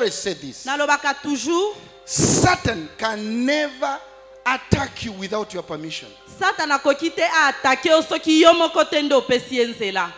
always say this. Nalobaka toujours. Satan can never attack you without your permission. Satan akoki te a attaquer osoki yo moko te nde opesi ye nzela.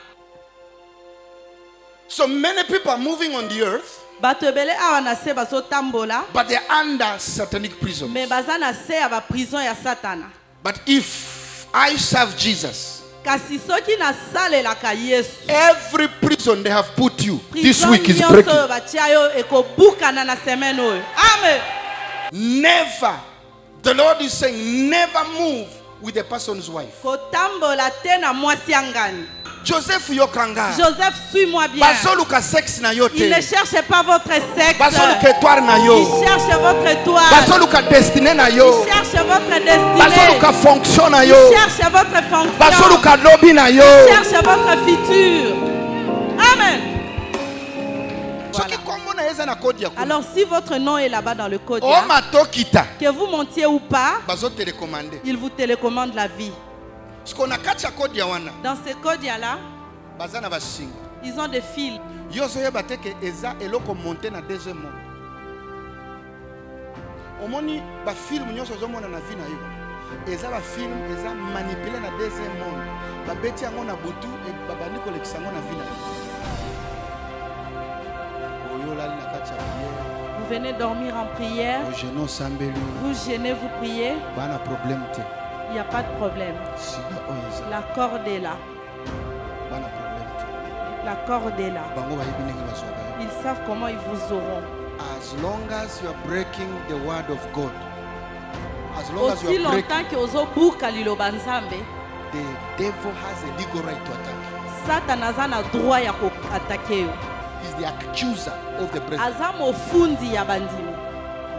So many people are moving on the earth, Bato ebele awa na se bazotambola, but they're under satanic prison. me baza na se ya ba prison ya Satana. But if I serve Jesus, Kasi soki na salelaka Yesu, every prison they have put you this prison week is nyonso breaking. oyo batia yo ekobukana na semaine oyo. Amen. Never. The Lord is saying, never move with a person's wife. Kotambola te na mwasi angani. Joseph Yokanga. Joseph, suis-moi bien. Basoluka sex na Il yote. ne cherche pas votre sexe. Basoluka étoile na yo. Il cherche votre étoile. Basoluka destinée na yo. Il cherche votre destinée. Basoluka fonction na yo. Il cherche votre fonction. Basoluka lobby na yo. Il cherche votre futur. Amen. Voilà. Alors si votre nom est là-bas dans le code, que vous montiez ou pas, il vous télécommande la vie. Dans ce code-là, ils ont des fils. Omoni ba film nyonso zomona na vie na yo eza ba film eza manipulé na deuxième monde ba beti yango na butu e babandi kolekisa yango na vie na yo oyo lali na kati ya prière. Vous venez dormir en prière, vous gênez, vous priez, bana problème te. il n'y a pas de problème. La corde est là. Bana problème te. La corde est là. Bango ba yebi ndenge basoka yo. Ils savent comment ils vous auront. As long as you are breaking the word of God, as long as Aussi you are breaking, longtemps que ozobuka liloba nzambe, the devil has a legal right to attack. Satan aza na droit ya koattaquer yo. He's the accuser of the brethren. Aza mofundi ya bandimi.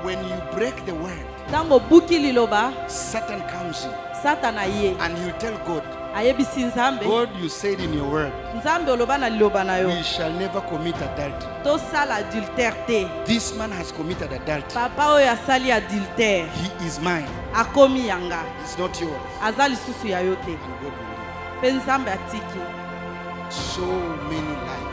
When you break the word, Tango buki liloba, Satan comes in Satan aye. and you tell God, Ayebisi nzambe. God, you said in your word, Nzambe oloba na liloba na yo. we shall never commit adultery. Tosala adultère te. This man has committed adultery. Papa oyo asali adultère. He is mine. Akomi yanga. It's not yours. Aza lisusu ya yo te. And God will leave. Pe nzambe atiki. So many lives.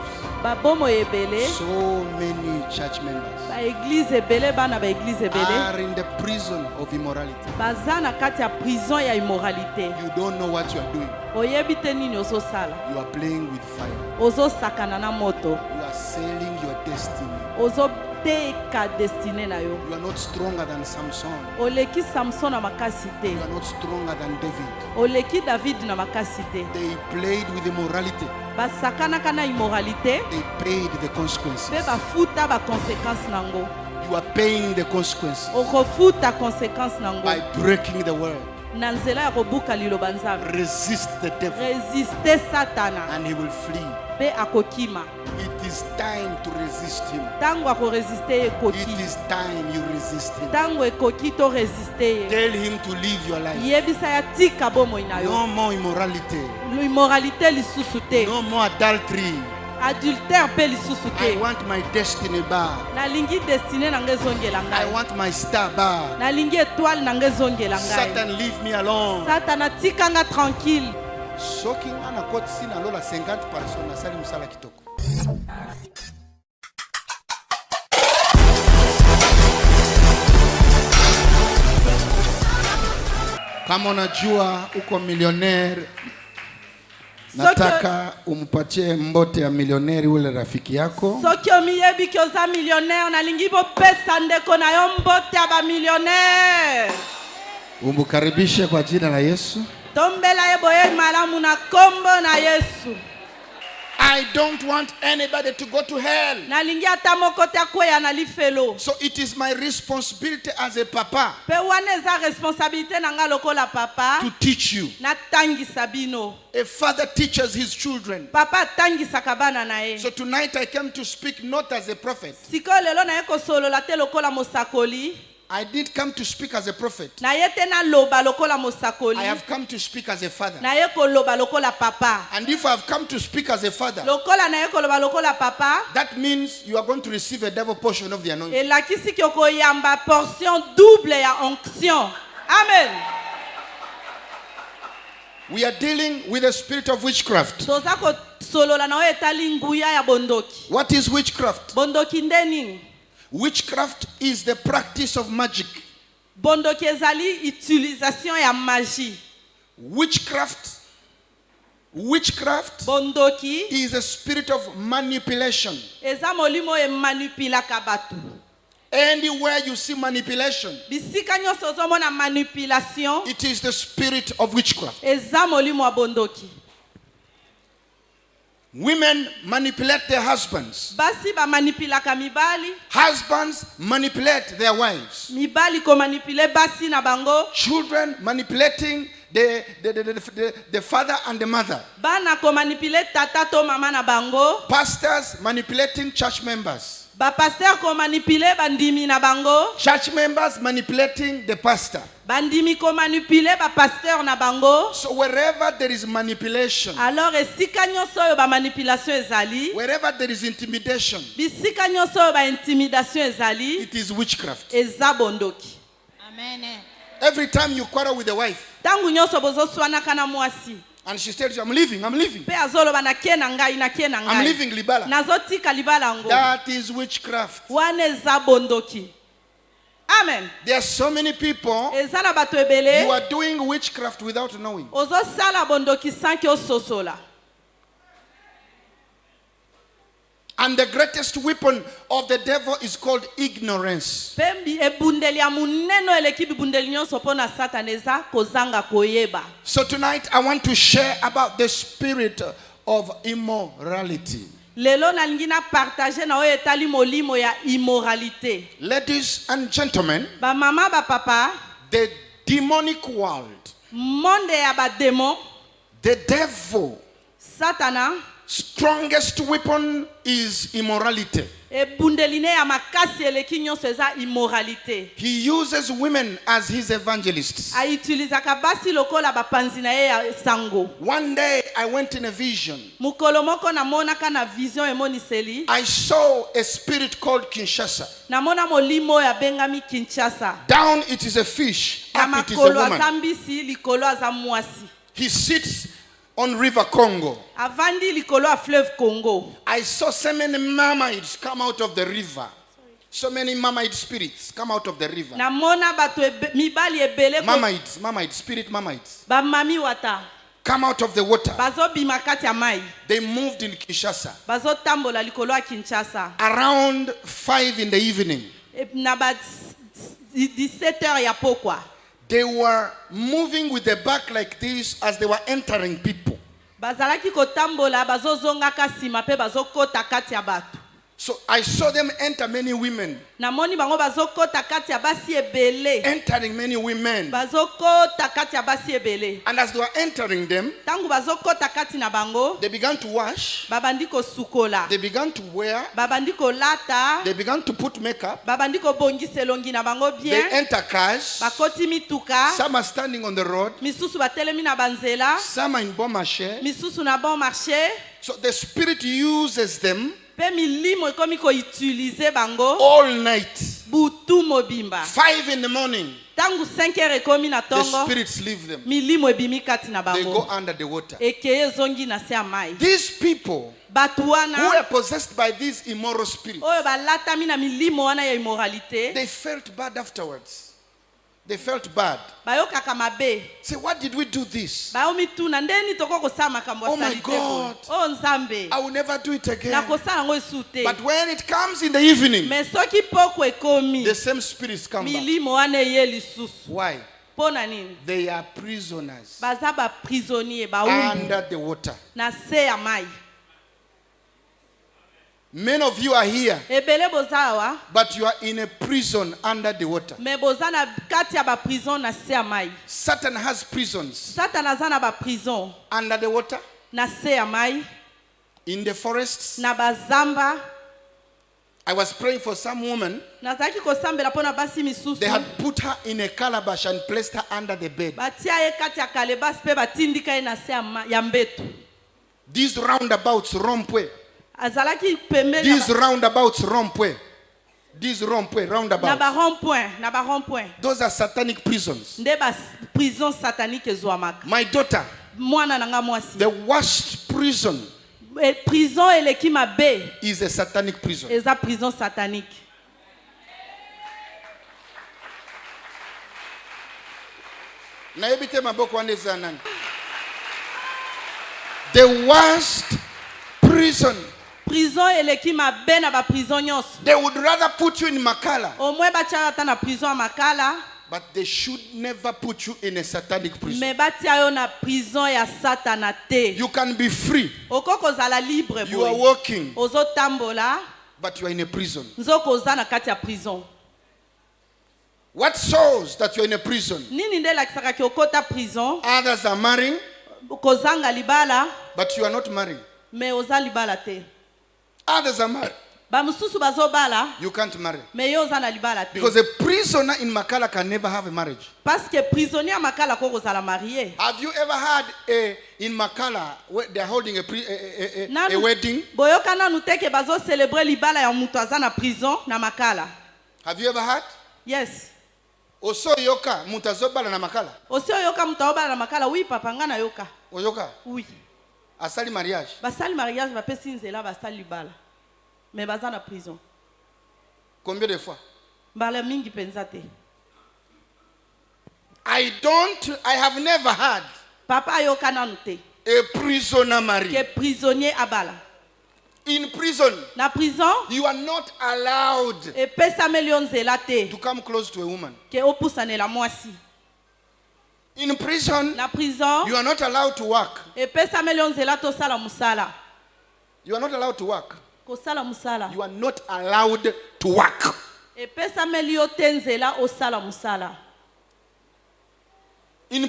Babomo ebele. So many church members Ba église ebele bana ba église ebele. are in the prison of immorality. Baza na kati ya prison ya immoralité. You don't know what you are doing. Oyebi te nini ozosala. You are playing with fire. Ozosakana na moto. You are selling your destiny. Ozoteka destine na yo. You are not stronger than Samson. Oleki Samson na makasi te. You are not stronger than David. Oleki David na makasi te. They played with immorality. Basakanaka na immoralité. They paid the consequences. Pe bafuta ba conséquence nango. You are paying the consequences Okofuta conséquence nango. by breaking the word. Na nzela ya kobuka liloba nzambe. Resist the devil Résister Satana. and he will flee. Pe akokima. It is time to resist him. Tango akoresiste It ekoki. is time you resist him. Tango ekoki to résister. Tell him to live your life. Yebisa ya tika bomoi na yo. No more immorality. Immoralité lisusu te. No more adultery. Adultère pe lisusu I te. want my destiny back. Nalingi destiné na ngai ezongela I ngai. want my star back. Nalingi étoile na ngai ezongela ngai. Satan, leave me alone. Satana tikanga tranquille. Soki nga na koti si na lola 50 personnes nasali mosala kitoko. Kama unajua uko millionaire, nataka umpatie mbote ya millionaire ule rafiki yako. Soki omiyebi ki oza millionnaire nalingi bopesa ndeko na yo mbote ya ba millionnaire. Umkaribishe kwa jina la Yesu. Tombela ye boye malamu na kombo na Yesu. I don't want anybody to go to hell. Nalingi ata moko te akwea na lifelo. So it is my responsibility as a papa Pe wana eza responsabilité na nga lokola papa. to teach you. Natangisa bino. A father teaches his children. Papa atangisaka bana na ye. So tonight I came to speak not as a prophet. Sikoyo lelo na ye kosolola te lokola mosakoli. I did come to speak as a prophet. Na ye te na loba lokola mosakoli. I have come to speak as a father. Na ye koloba lokola papa. And if I have come to speak as a father, Lokola na ye koloba lokola papa. that means you are going to receive a double portion of the anointing. Elakisi ki okoyamba portion double ya onction. Amen. We are dealing with the spirit of witchcraft. Toza kosolola na oyo etali nguya ya bondoki. What is witchcraft? Bondoki nde nini? Witchcraft is the practice of magic. Bondoki ezali utilisation ya magie. Witchcraft bondoki is a spirit of manipulation. Eza molimo e manipulaka batu. Anywhere you see manipulation, bisika nyonso ozomona manipulation, it is the spirit of witchcraft. Eza molimo wa bondoki. Women manipulate their husbands. Basi ba manipulaka mibali. Husbands manipulate their wives. Mibali ko manipule basi na bango. Children manipulating the father and the mother. Bana ko manipule tata to mama na bango. Pastors manipulating church members. Ba pasteur ko manipule bandimi na bango. Church members manipulating the pastor. Bandimi ko manipule ba pasteur na bango. So wherever there is manipulation, alors esika nyonso yo ba manipulation ezali, wherever there is intimidation, bisika nyonso yo ba intimidation ezali, it is witchcraft. Eza bondoki. Amen. Every time you quarrel with the wife, tangu nyonso bozoswanaka na mwasi, and she tells you, I'm leaving. pe azoloba na kie na ngai na kie na ngai, I'm leaving Libala. nazotika libala ngo. That is witchcraft. Wana eza bondoki. Amen. There are so many people, Eza na bato ebele, you are doing witchcraft without knowing. ozosala bondoki sans ke ososola. And the greatest weapon of the devil is called ignorance. Pembi ebundeli ya muneno eleki bibundeli nyonso pona Satan eza kozanga koyeba. So tonight I want to share about the spirit of immorality. Lelo nalingi na partager na oyo etali molimo ya immoralité. Ladies and gentlemen, Ba mama ba papa, the demonic world, monde ya ba démon, the devil, Satana, strongest weapon is immorality. ebundeline ya makasi eleki nyonso eza immoralité. He uses women as his evangelists. Aitilisaka basi lokola bapanzi na ye ya sango. One day I went in a vision. Mukolo moko namonaka na vision emoniseli. I saw a spirit called Kinshasa. Namona molimo ya bengami Kinshasa. Down it is a fish, Na up it is a makolo woman. azambisi likolo azamwasi. He sits on River Congo. Avandi likolo a fleuve Congo. I saw so many mermaids come out of the river. So many mermaid spirits come out of the river. Namona bato mibali ebele mermaids. ba mami wata. Come out of the water. Bazo bimakati ya mai. They moved in Kinshasa. Bazo tambola likolo a Kinshasa. Around 5 in the evening. Na ba 17h ya pokwa. They were moving with their back like this as they were entering people. Bazalaki kotambola bazo zonga kasima pe bazo kota kati ya batu. So I saw them enter many women. Namoni bango bazo kota kati ya basi ebele. Entering many women. Bazo kota kati ya basi ebele. And as they were entering them, tangu bazo kota kati na bango, they began to wash. babandi ko sukola. They began to wear. Babandi ko lata. They began to put makeup. Babandi ko bongisa elongi na bango bien. They enter cars. Bakoti mituka. Some are standing on the road. Misusu batelemi na banzela. Some are in bon marché. Misusu na bon marché. So the spirit uses them Pe milimo ekomi ko utiliser bango all night. butu mobimba. 5 in the morning. Tangu 5h ekomi na The tongo. spirits leave them. Milimo ebimi kati na They go bango. under the water. Ekeye zongi na se ya mai. These people Batu who wana were possessed by these immoral spirits, oyo balatami na milimo wana ya immoralité. they felt bad afterwards. They felt bad. Bayokaka mabe. Say, what did we do this? Bayomituna ndeni toko kosala makambo Oh my salite God. ko. Oh nzambe. I will never do it again. Na kosala ngo esute. But when it comes in the evening, Mais soki poko ekomi. the same spirits come back. Milimo wana ye lisusu. Why? Pona nini? They are prisoners Baza ba prisonnier ba umbu under the water. na se ya mai. Many of you are here, Ebele bozawa. but you are in a prison under the water. Me boza na kati ya ba prison na se ya mai. Satan has prisons Satan aza na ba prison under the water, na se ya mai. in the forests. Na bazamba. I was praying for some woman. Nazaki kosambela pona basi misusu. They had put her in a calabash and placed her under the bed. Batia ye kati ya kalebasi pe batindika ye na se ya mbetu. These roundabouts, rompwe. Azalaki pembe These roundabouts, rompwe. These rompwe, na roundabouts. ba rond-point, na ba rond-point. Those are satanic prisons. Nde ba prison satanique ezwamaka. My daughter, Mwana nanga mwasi. the worst prison Prison eleki mabe is a satanic prison. eza prison satanique. The worst prison. Prison eleki mabe na ba prison nyonso. They would rather put you in Makala. Au moins batia ta na prison à Makala. But they should never put you in a satanic prison. Mais batia yo na prison ya Satana te. You can be free. Okoko zala libre. You are walking. Ozo tambola. But you are in a prison. Nzoko za na kati ya prison. What shows that you are in a prison? Nini nde lakisaka ki okota prison. Others are marrying. Kozanga libala. But you are not marrying. Mais oza libala te. Others are married. You can't marry. Because a prisoner in Makala can never have a marriage. Have you ever had in Makala where they are holding a wedding? Have you ever had? Yes. Oso yoka mutazobala na Makala. Oso yoka mutazobala na Makala. Oui, papa ngana yoka. Oyoka? Oui. Asali mariage. Basali mariage ba pesi nzela basali libala. Mais baza na prison. Combien de fois? Mbala mingi penzate. I have never had. Papa yoka nanu te. A prisoner married. Que prisonnier abala. In prison. Na prison. You are not allowed. E pesa million nzela te. To come close to a woman. Que opusane la mwasi. In prison, na prison, you are not allowed to work. You are not allowed to work. Musala. You are not allowed to work. In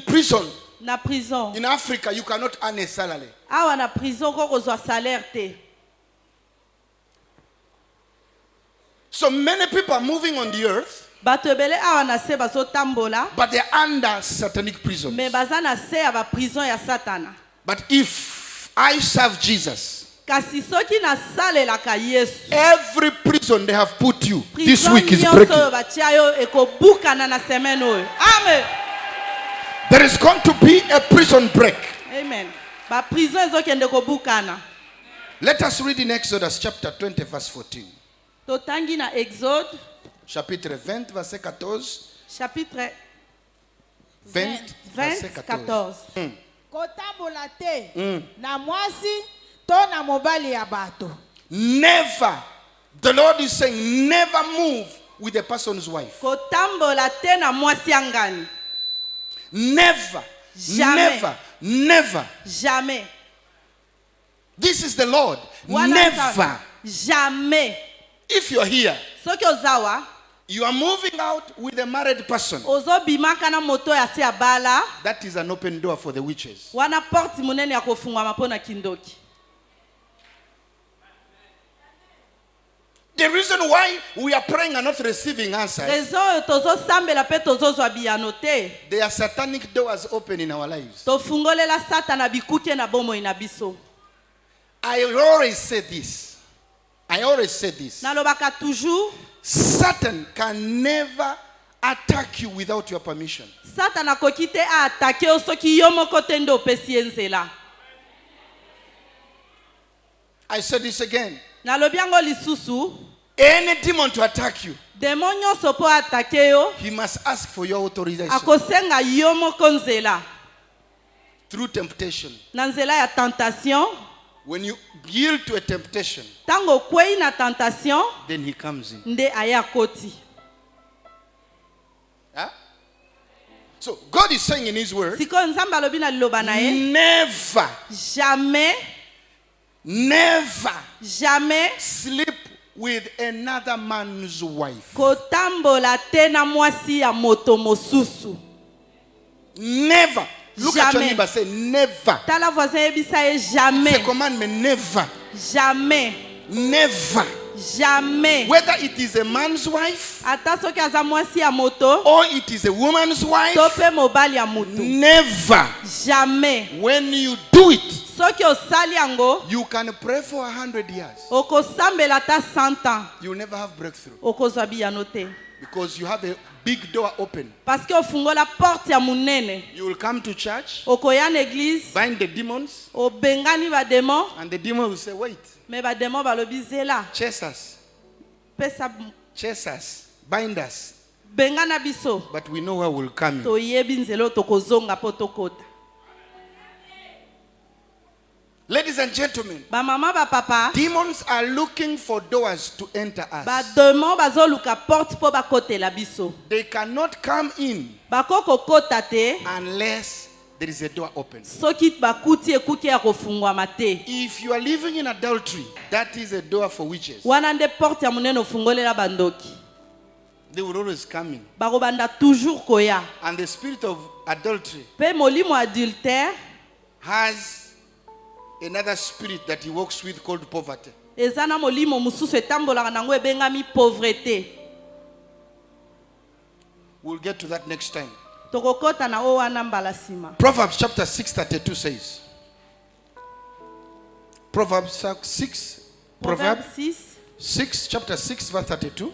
prison, na prison, in Africa, you cannot earn a salary. Na prison, salaire te. So many people are moving on the earth. But they are under satanic prison. But if I serve Jesus, every prison they have put you this week is breaking. Amen. There is going to be a prison break. Amen. Let us read in Exodus chapter 20 verse 14. Chapitre 20, verset 14. Chapitre 20, verset 14. Kotambola te na mwasi to na mobali ya bato. Never. The Lord is saying never move with a person's wife. Kotambola te na mwasi angani. Never. Jamais. Never. Never. Jamais. This is the Lord. Never. Jamais. If you're here, you are moving out with a married person. That is an open door for the witches. The reason why we are praying and not receiving answers, there are satanic doors open in our lives. I always say this. Satan can never attack you without your permission. I said this again. Any demon to attack you, he must ask for your authorization. Through temptation. When you yield to a temptation, then he comes in. Huh? So God is saying in his word, never, jamais sleep with another man's wife. Never. Look jamais. At your neighbor, say never. It's a commandment, never. Jamais. Never. Jamais. Whether it is a man's wife or it is a woman's wife, never. Jamais. When you do it, you can pray for 100 years. You will never have breakthrough. Because you have a big door open. You will come to church, bind the demons, and the demon will say, wait. Chase us. Chase us. Bind us. bengana biso. But we know where we'll come in. Toyebi nzelo tokozonga po tokota. Ladies and gentlemen, Ba mama ba papa. demons are looking for doors to enter us. Ba demon bazoluka porte po bakotela biso. They cannot come in Bakoko kota te unless there is a door open. soki bakuti ekuki ya kofungwama te. If you are living in adultery, that is a door for witches. Wana nde porte ya munene ofungolela bandoki. They will always come in. Bakobanda toujours koya. And the spirit of adultery Pe molimo adultère has another spirit that he works with called poverty. eza na molimo mususu etambolaka nango ebengami pauvreté. We'll get to that next time. Tokokota na o wana mbala sima. Proverbs chapter 6:32 says. Proverbs 6. Proverbe 6, Chapter 6 verse 32.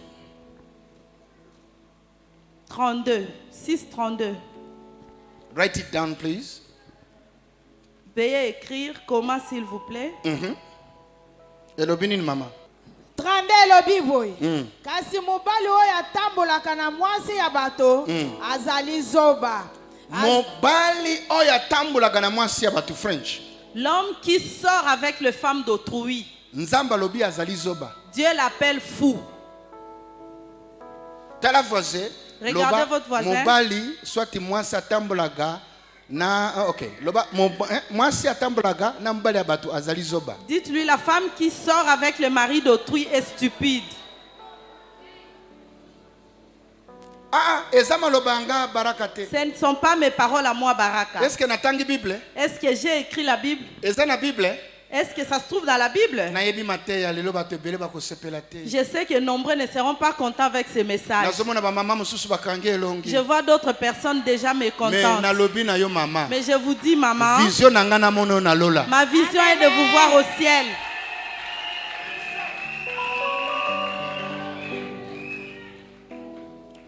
32. 6:32. Write it down, please. Veuillez écrire comment, s'il vous plaît. Elobini mama. 32 elobi boye. Kasi mobali oyo atambolaka na mwasi ya bato azali zoba. Mobali oyo atambolaka na mwasi ya bato French. L'homme qui sort avec les femmes d'autrui, Nzamba lobi azali zoba. Dieu l'appelle fou. Tala voisin. Regardez votre voisin. Mobali soit mwasi atambolaka na loba mwasi atambolaka na mobali ya bato azali zoba. Dites-lui, la femme qui sort avec le mari d'autrui est stupide. Eza maloba nga baraka te. Ce ne sont pas mes paroles à moi, Baraka. Est-ce que natangi Bible? Est-ce que j'ai écrit la Bible? Eza na Bible? Est-ce que ça se trouve dans la Bible? Nayebi mateya lelo bato ebele bakosepela te. Je sais que nombreux ne seront pas contents avec ces messages. Nazomona ba mama mususu bakangi elongi. Je vois d'autres personnes déjà mécontentes. Mais nalobi na yo mama. Mais je vous dis, maman, Vision na nga na mono na lola. ma vision est de vous voir au ciel.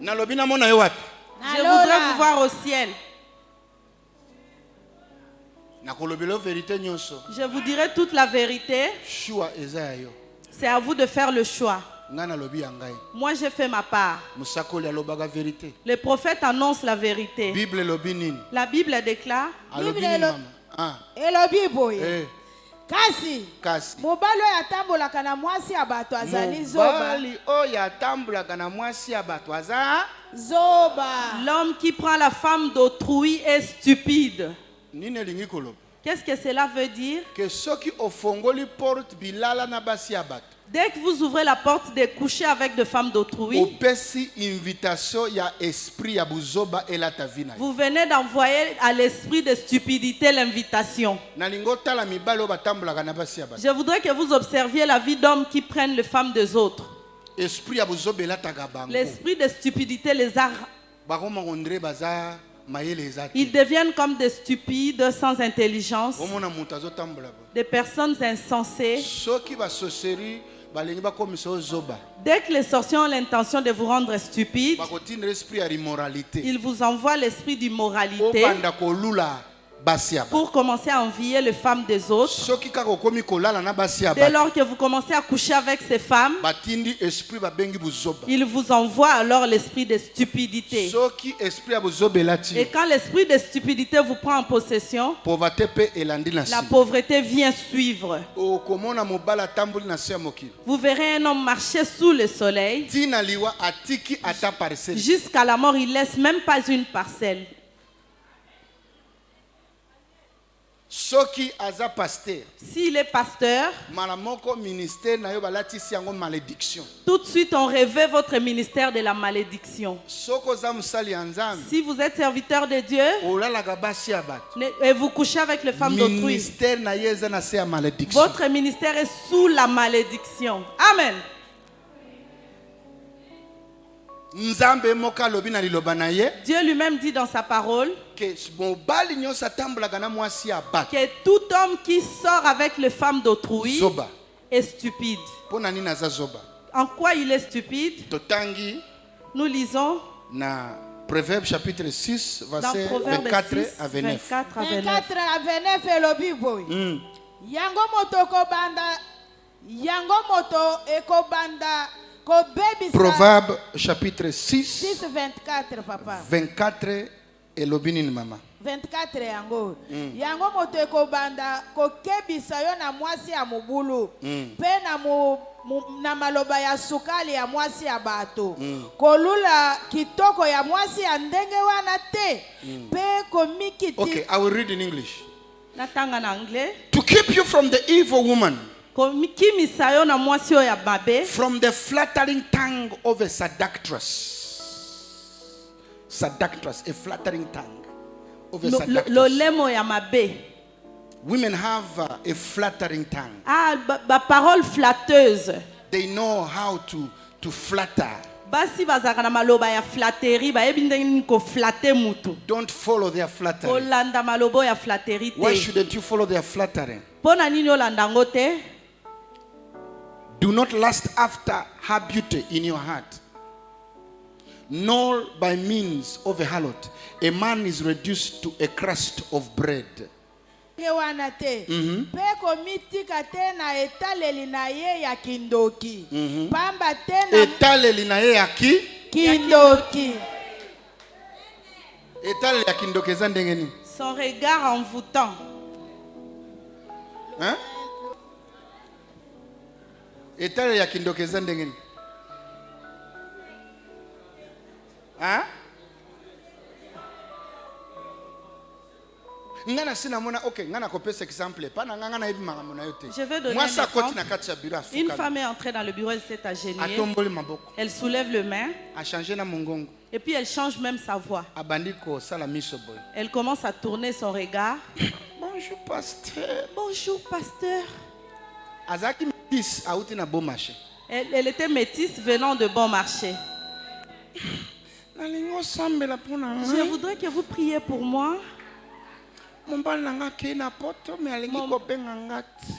Nalobi na mona yo wapi? Je voudrais vous voir au ciel. Nakolobelo vérité nyonso. Je vous dirai toute la vérité. Choix eza ya yo. C'est à vous de faire le choix. Nga nalobi ya ngai. Moi, j'ai fait ma part. Musakoli alobaka vérité. Les prophètes annoncent la vérité. Bible lobi nini? La Bible déclare. Alobi nini mama? Elobi boye. Kasi mobali oyo atambolaka na mwasi ya bato azali zoba. Mobali oyo atambolaka na mwasi ya bato aza zoba. L'homme qui prend la femme d'autrui est stupide. Nini elingi koloba? Qu'est-ce que cela veut dire? Que soki ofongoli porte bilala na basi ya bato. Dès que vous ouvrez la porte de coucher avec des femmes d'autrui, opesi invitation ya esprit ya buzoba elata vina. Vous venez d'envoyer à l'esprit de stupidité l'invitation. Nalingo tala mibali oyo batambolaka na basi ya bato. Je voudrais que vous observiez la vie d'hommes qui prennent les femmes des autres. Esprit ya buzoba elataka bango. L'esprit de stupidité les a. Bakoma ondre baza mayele ezati. Ils deviennent comme des stupides sans intelligence. Omona mutu azotambola ba. Des personnes insensées. Soki ba sorcellerie balingi bakomisa ozoba. Dès que les sorciers ont l'intention de vous rendre stupide, bakotindra esprit ya immoralité. Ils vous envoient l'esprit d'immoralité Obanda kolula basi ya bato. pour commencer à envier les femmes des autres. Soki kaka okomi kolala na basi ya Dès bato. lors que vous commencez à coucher avec ces femmes, Batindi esprit babengi buzoba. ils vous envoient alors l'esprit de stupidité. Soki esprit ya buzoba elati. Et quand l'esprit de stupidité vous prend en possession, Pauvreté pe elandi na la si. pauvreté vient suivre. Okomona mobala tamboli na se ya mokili. Vous verrez un homme marcher sous le soleil. Tina liwa atiki ata parcelle. Jusqu'à la mort, il ne laisse même pas une parcelle. Soki aza pasteur. S'il est pasteur, Malamoko ministère na yo balatisi yango malédiction. tout de suite on revêt votre ministère de la malédiction. Soko za musali ya Nzambe. Si vous êtes serviteur de Dieu Olalaka basi ya bato. et vous couchez avec les femmes d'autrui, Ministère na ye eza na se ya malédiction. votre ministère est sous la malédiction. Amen. Nzambe moka lobi na liloba na ye. Dieu lui-même dit dans sa parole Que mobali nyonso atambolaka na mwasi ya bato. que tout homme qui sort avec les femmes d'autrui Zoba. est stupide. Pona nini aza zoba? En quoi il est stupide? Totangi Nous lisons na Proverbe chapitre 6 dans verset Proverbe 24 6, à 29. 24 à 29. 24 à 29 elobi boye. Yango moto ekobanda Proverbe chapitre 6, 6:24 papa. 24 et lobinine mama. 24 yango. Yango moto ekobanda kokebisa yo na mwasi ya mobulu. Pe na maloba ya sukali ya mwasi ya bato. Kolula kitoko ya mwasi ya ndenge wana te. Pe komikiti. Okay, I will read in English. Natanga na anglais. To keep you from the evil woman, komikimisa yo na mwasi ya babe, from the flattering tongue of a seductress. Seductress, a flattering tongue of a seductress. Lolemo ya mabe. Women have a flattering tongue. Ah, ba parole flatteuse. They know how to flatter. Basi bazaka na maloba ya flatterie, ba ebindeni ko flatter mutu. Don't follow their flattery. Olanda malobo ya flatterie te. Why shouldn't you follow their flattery? Pona nini olanda ngote? Do not lust after her beauty in your heart, nor by means of a harlot. A man is reduced to a crust of bread. Peko mitika tena etaleli na ye ya kindoki. Pamba tena etaleli na ye ya kindoki. Etaleli ya kindoki eza ndenge nini? Son regard envoûtant. Hein? Etaleli ya kindoki eza ndenge nini? Hein? Je vais donner un exemple. Une femme est entrée dans le bureau, elle s'est agenouillée. Elle soulève le main. Et puis elle change même sa voix. Elle commence à tourner son regard. Bonjour pasteur. Bonjour pasteur. Elle était métisse venant de bon marché. Je voudrais que vous priez pour moi.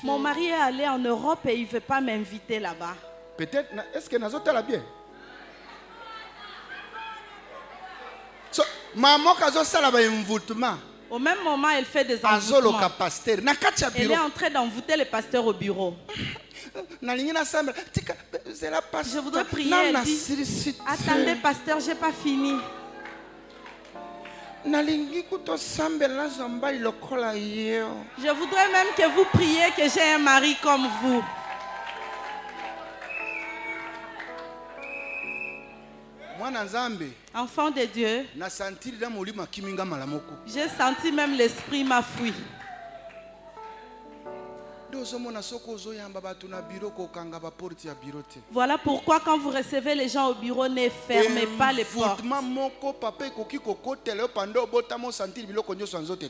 Mon mari est allé en Europe et il ne veut pas m'inviter là-bas. Peut-être, est-ce que nous avons bien? So, au même moment, elle fait des envoûtements. Elle est en train d'envoûter le pasteur au bureau. Je voudrais prier. Elle dit, attendez pasteur, je n'ai pas fini. Je voudrais même que vous priez que j'ai un mari comme vous. Enfant de Dieu, j'ai senti même l'esprit m'a fui. Voilà pourquoi quand vous recevez les gens au bureau, ne fermez pas les portes.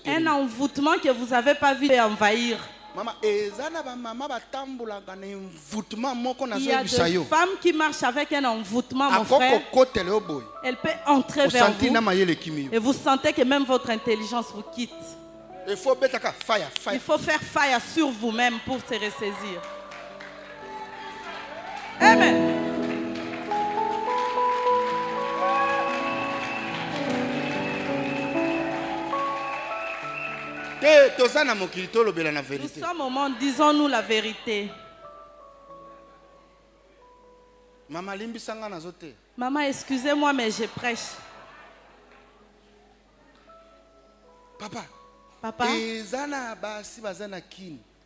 Un envoûtement que vous n'avez pas vu envahir. Il y a des femmes qui marchent avec un envoûtement, mon frère. Elle peut entrer vers vous et vous sentez que même votre intelligence vous quitte. Il faut faire fire sur vous-même pour se ressaisir. Amen. Nous sommes au monde, disons-nous la vérité. Maman, excusez-moi, mais je prêche. Papa.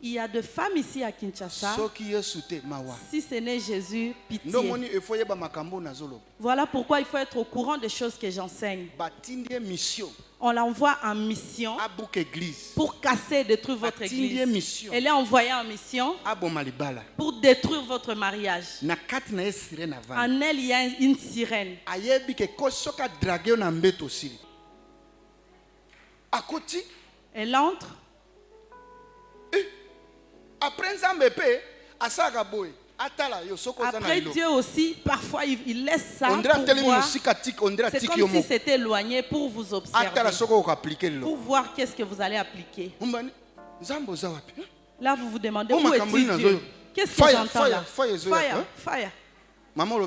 Il y a des femmes ici à Kinshasa. Si ce n'est Jésus, pitié. Voilà pourquoi il faut être au courant des choses que j'enseigne. On l'envoie en mission pour casser et détruire votre église. Elle est envoyée en mission pour détruire votre mariage. En elle, il y a une sirène. Elle entre. Après Dieu aussi, parfois il laisse ça pour voir. C'est comme si c'était éloigné pour vous observer. Pour voir qu'est-ce que vous allez appliquer. Là, vous vous demandez où est-il Dieu? Qu'est-ce que j'entends là? Fire, fire. Maman,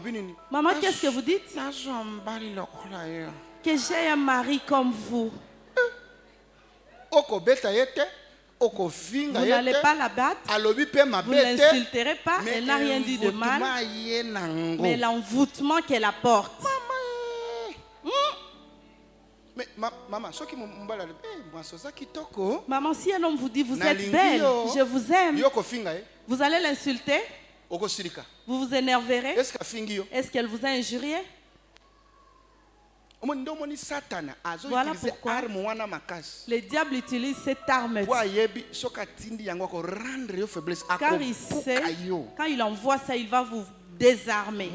qu'est-ce que vous dites? Que j'ai un mari comme vous. Vous n'allez pas la battre. Vous ne l'insulterez pas. Elle n'a rien dit de mal. Mais l'envoûtement qu'elle apporte. Mais maman, maman, si un homme vous dit vous êtes belle, je vous aime, vous allez l'insulter? Vous vous énerverez? Est-ce qu'elle vous a injurié? Voilà pourquoi le diable utilise cette arme. Car il sait, quand il envoie ça, il va vous désarmer.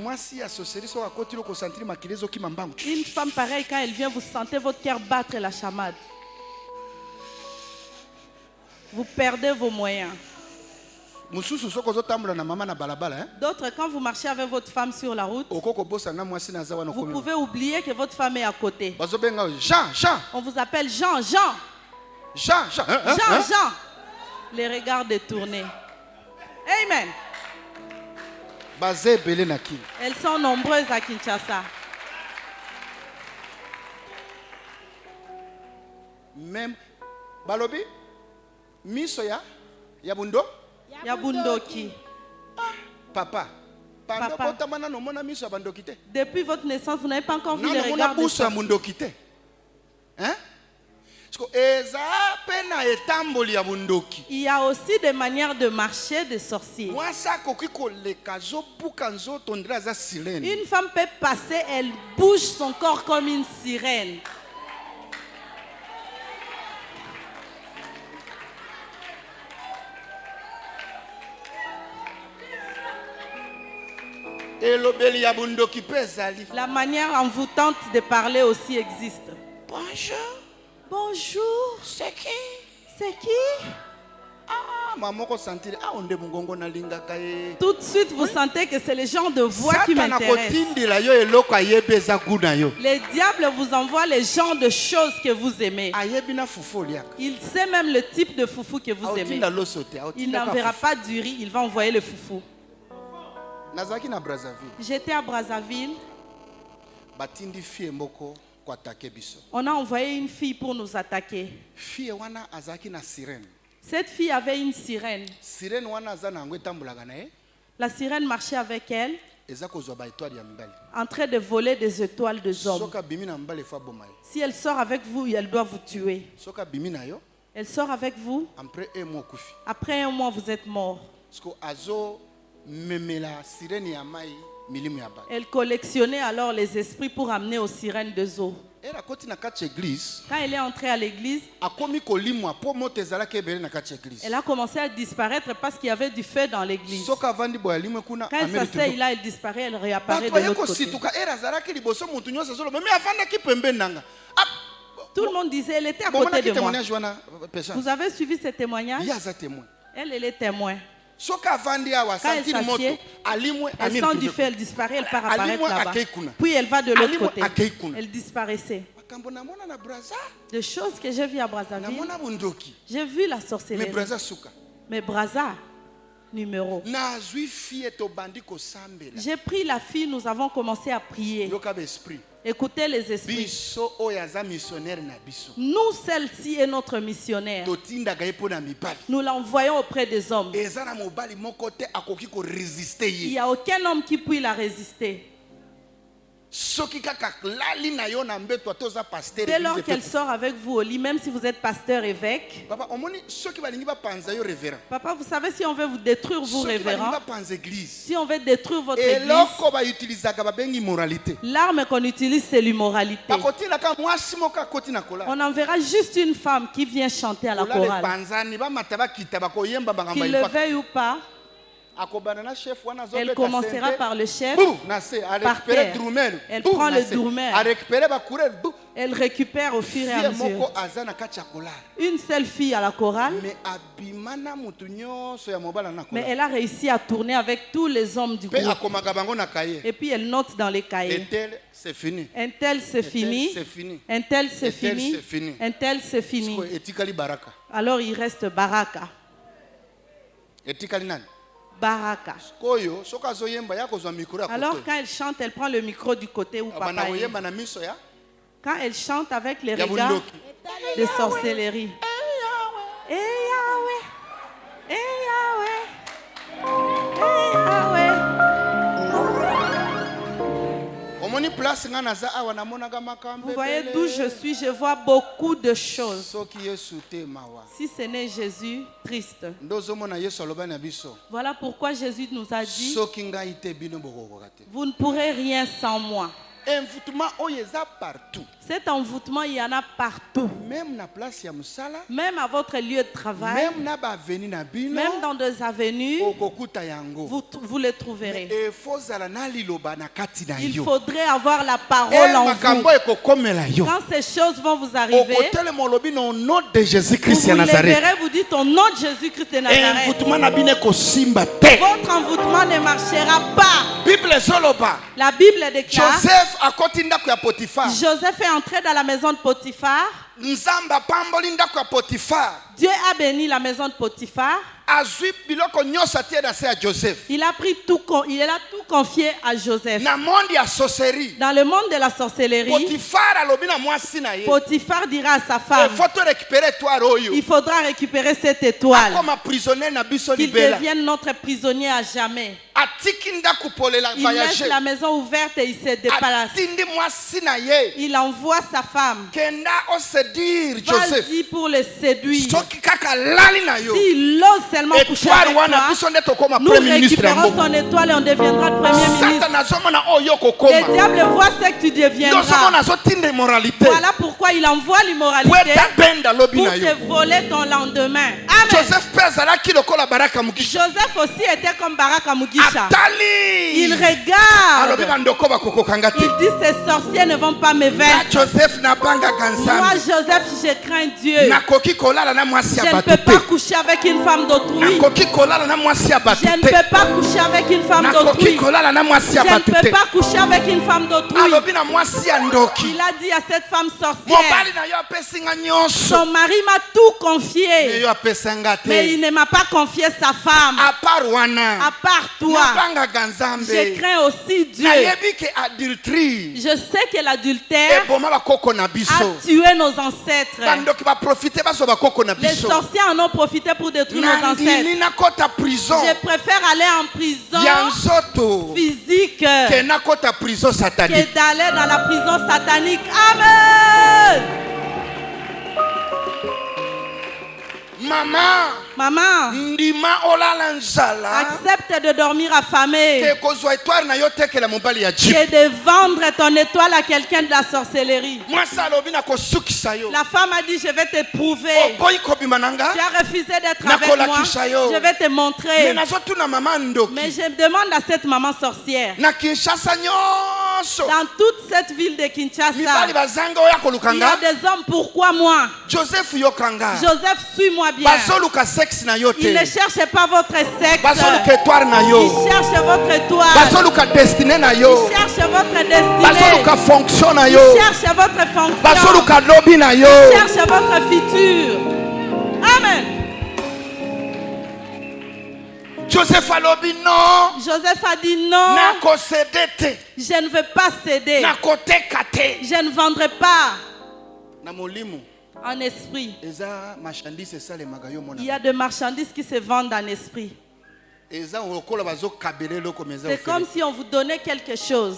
Une femme pareille, quand elle vient, vous sentez votre cœur battre la chamade. Vous perdez vos moyens. D'autres, quand vous marchez avec votre femme sur la route, vous pouvez oublier que votre femme est à côté. On vous appelle Jean. Jean. Les regards détournés. Amen. Elles sont nombreuses à Kinshasa. Même Balobi, Misoya, Yabundo. Yabundoki. Papa. Depuis votre naissance, vous n'avez pas encore vu les regards de sorciers. Hein? Il y a aussi des manières de marcher des sorciers. Une femme peut passer, elle bouge son corps comme une sirène. La manière envoûtante de parler aussi existe. Bonjour. C'est qui? Tout de suite, vous sentez que c'est le genre de voix qui m'intéresse. Le diable vous envoie les genres de choses que vous aimez. Il sait même le type de foufou que vous aimez. Il n'enverra pas du riz, il va envoyer le foufou. J'étais à Brazzaville. On a envoyé une fille pour nous attaquer. Cette fille avait une sirène. La sirène marchait avec elle, en train de voler des étoiles des hommes. Si elle sort avec vous, elle doit vous tuer. Elle sort avec vous. Après un mois, vous êtes mort. Elle collectionnait alors les esprits pour amener aux sirènes de eau. Quand elle est entrée à l'église, elle a commencé à disparaître parce qu'il y avait du feu dans l'église. Quand elle s'asseye là, elle disparaît, elle réapparaît de l'autre côté. Tout le monde disait, elle était à côté de moi. Vous avez suivi ce témoignage? Elle est témoin. Quand elle s'assied, elle sent du feu, elle disparaît, elle part apparaître là-bas. Puis elle va de l'autre côté. Elle disparaissait. Des choses que j'ai vues à Brazzaville. J'ai vu la sorcellerie. Mais Brazza, numéro. J'ai pris la fille, nous avons commencé à prier. Écoutez les esprits. Nous, celle-ci est notre missionnaire. Nous l'envoyons auprès des hommes. Il n'y a aucun homme qui puisse la résister. Dès lors qu'elle sort avec vous au lit, même si vous êtes pasteur évêque, papa, vous savez, si on veut vous détruire, vous révérend, si on veut détruire votre église, l'arme qu'on utilise, c'est l'immoralité. On enverra juste une femme qui vient chanter à la chorale. Qu'il le veuille ou pas, elle commencera par le chef, par terre. Elle prend le drummer. Elle récupère au fur et à mesure. Une seule fille à la chorale. Mais elle a réussi à tourner avec tous les hommes du groupe. Et puis elle note dans les cahiers. Un tel c'est fini. Un tel c'est fini. Un tel c'est fini. Alors il reste Baraka. Baraka. Alors quand elle chante, elle prend le micro du côté où papa est. Quand elle chante avec les regards de sorcellerie. Eh Yahweh. Vous voyez d'où je suis, je vois beaucoup de choses. Si ce n'est Jésus, triste. Voilà pourquoi Jésus nous a dit, vous ne pourrez rien sans moi. Cet envoûtement, il y en a partout. Même à votre lieu de travail. Même dans des avenues. Vous le trouverez. Il faudrait avoir la parole en vous. Quand ces choses vont vous arriver, vous les verrez, vous dites au nom de Jésus-Christ de Nazareth. Votre envoûtement ne marchera pas. La Bible déclare, Joseph est entré dans la maison de Potiphar. Dieu a béni la maison de Potiphar. Il a tout confié à Joseph. Dans le monde de la sorcellerie, Potiphar dira à sa femme, il faudra récupérer cette étoile, qu'il devienne notre prisonnier à jamais. Il laisse la maison ouverte et il se déplace. Il envoie sa femme. Vas-y pour le séduire. S'il ose seulement coucher avec toi, nous récupérons son étoile et on deviendra le premier ministre. Le diable voit ce que tu deviendras. Voilà pourquoi il envoie l'immoralité pour te voler ton lendemain. Amen. Joseph aussi était comme Barak Mugisha. Il regarde. Il dit, ces sorciers ne vont pas me vaincre. Moi, Joseph, je crains Dieu. Je ne peux pas coucher avec une femme d'autrui. Je ne peux pas coucher avec une femme d'autrui. Je ne peux pas coucher avec une femme d'autrui. Il a dit à cette femme sorcière, son mari m'a tout confié, mais il ne m'a pas confié sa femme. À part toi, je crains aussi Dieu. Je sais que l'adultère a tué nos ancêtres. Les sorciers en ont profité pour détruire nos ancêtres. Je préfère aller en prison physique que d'aller dans la prison satanique. Amen. Maman, accepte de dormir affamé que de vendre ton étoile à quelqu'un de la sorcellerie. La femme a dit, je vais te prouver. Tu as refusé d'être avec moi. Je vais te montrer. Mais je demande à cette maman sorcière, dans toute cette ville de Kinshasa, il y a des hommes, pourquoi moi? Joseph, suis-moi bien. Il ne cherche pas votre sexe. Il cherche votre étoile. Il cherche votre destinée. Il cherche votre fonction. Il cherche votre futur. Amen. Joseph a dit non. Je ne veux pas céder. Je ne vendrai pas. En esprit. Il y a des marchandises qui se vendent en esprit. C'est comme si on vous donnait quelque chose.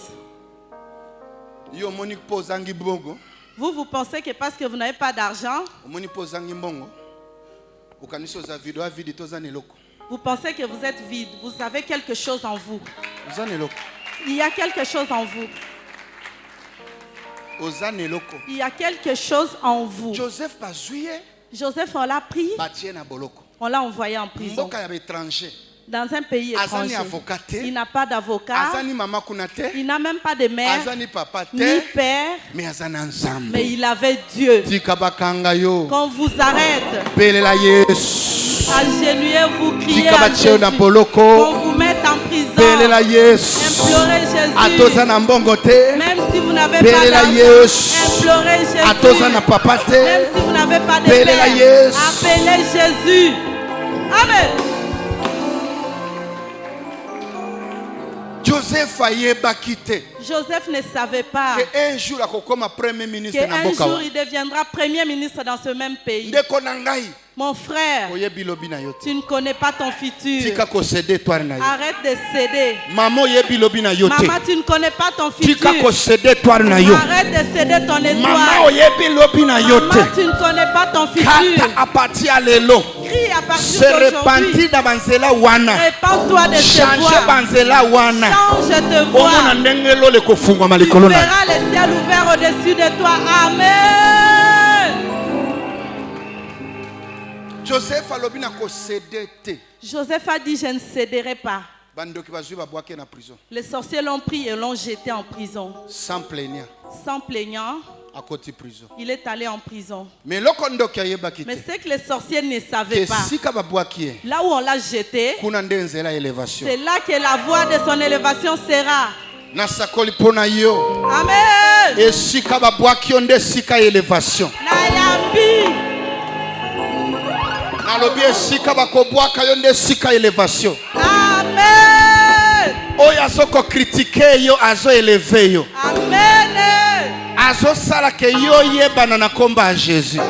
Vous pensez que parce que vous n'avez pas d'argent, vous pensez que vous êtes vide. Vous avez quelque chose en vous. Il y a quelque chose en vous. Il y a quelque chose en vous. Joseph, on l'a pris. On l'a envoyé en prison. Dans un pays étranger. Il n'a pas d'avocat. Il n'a même pas de mère, ni père. Mais il avait Dieu. Quand vous arrête, agenouillez-vous, criez à Jésus. Qu'on vous mette en prison. Implorez Jésus. Même si vous n'avez pas d'argent, implorez Jésus. Même si vous n'avez pas de père, appelez Jésus. Amen. Joseph ne savait pas qu'un jour il deviendra premier ministre dans ce même pays. Mon frère, tu ne connais pas ton futur. Arrête de céder. Maman, tu ne connais pas ton futur. Arrête de céder ton étoile. Maman, tu ne connais pas ton futur. Crie à partir d'aujourd'hui. Répands-toi de ce voix. Change de voix. Tu verras le ciel ouvert au-dessus de toi. Amen. Joseph a dit, je ne céderai pas. Les sorciers l'ont pris et l'ont jeté en prison. Sans plaignant, il est allé en prison. Mais ce que les sorciers ne savaient pas, là où on l'a jeté, c'est là que la voie de son élévation sera. Amen. Amen. Oyo azoko critiquer yo azo élever yo. Amen. Azo sala ke yo yebana na komba a Jésus.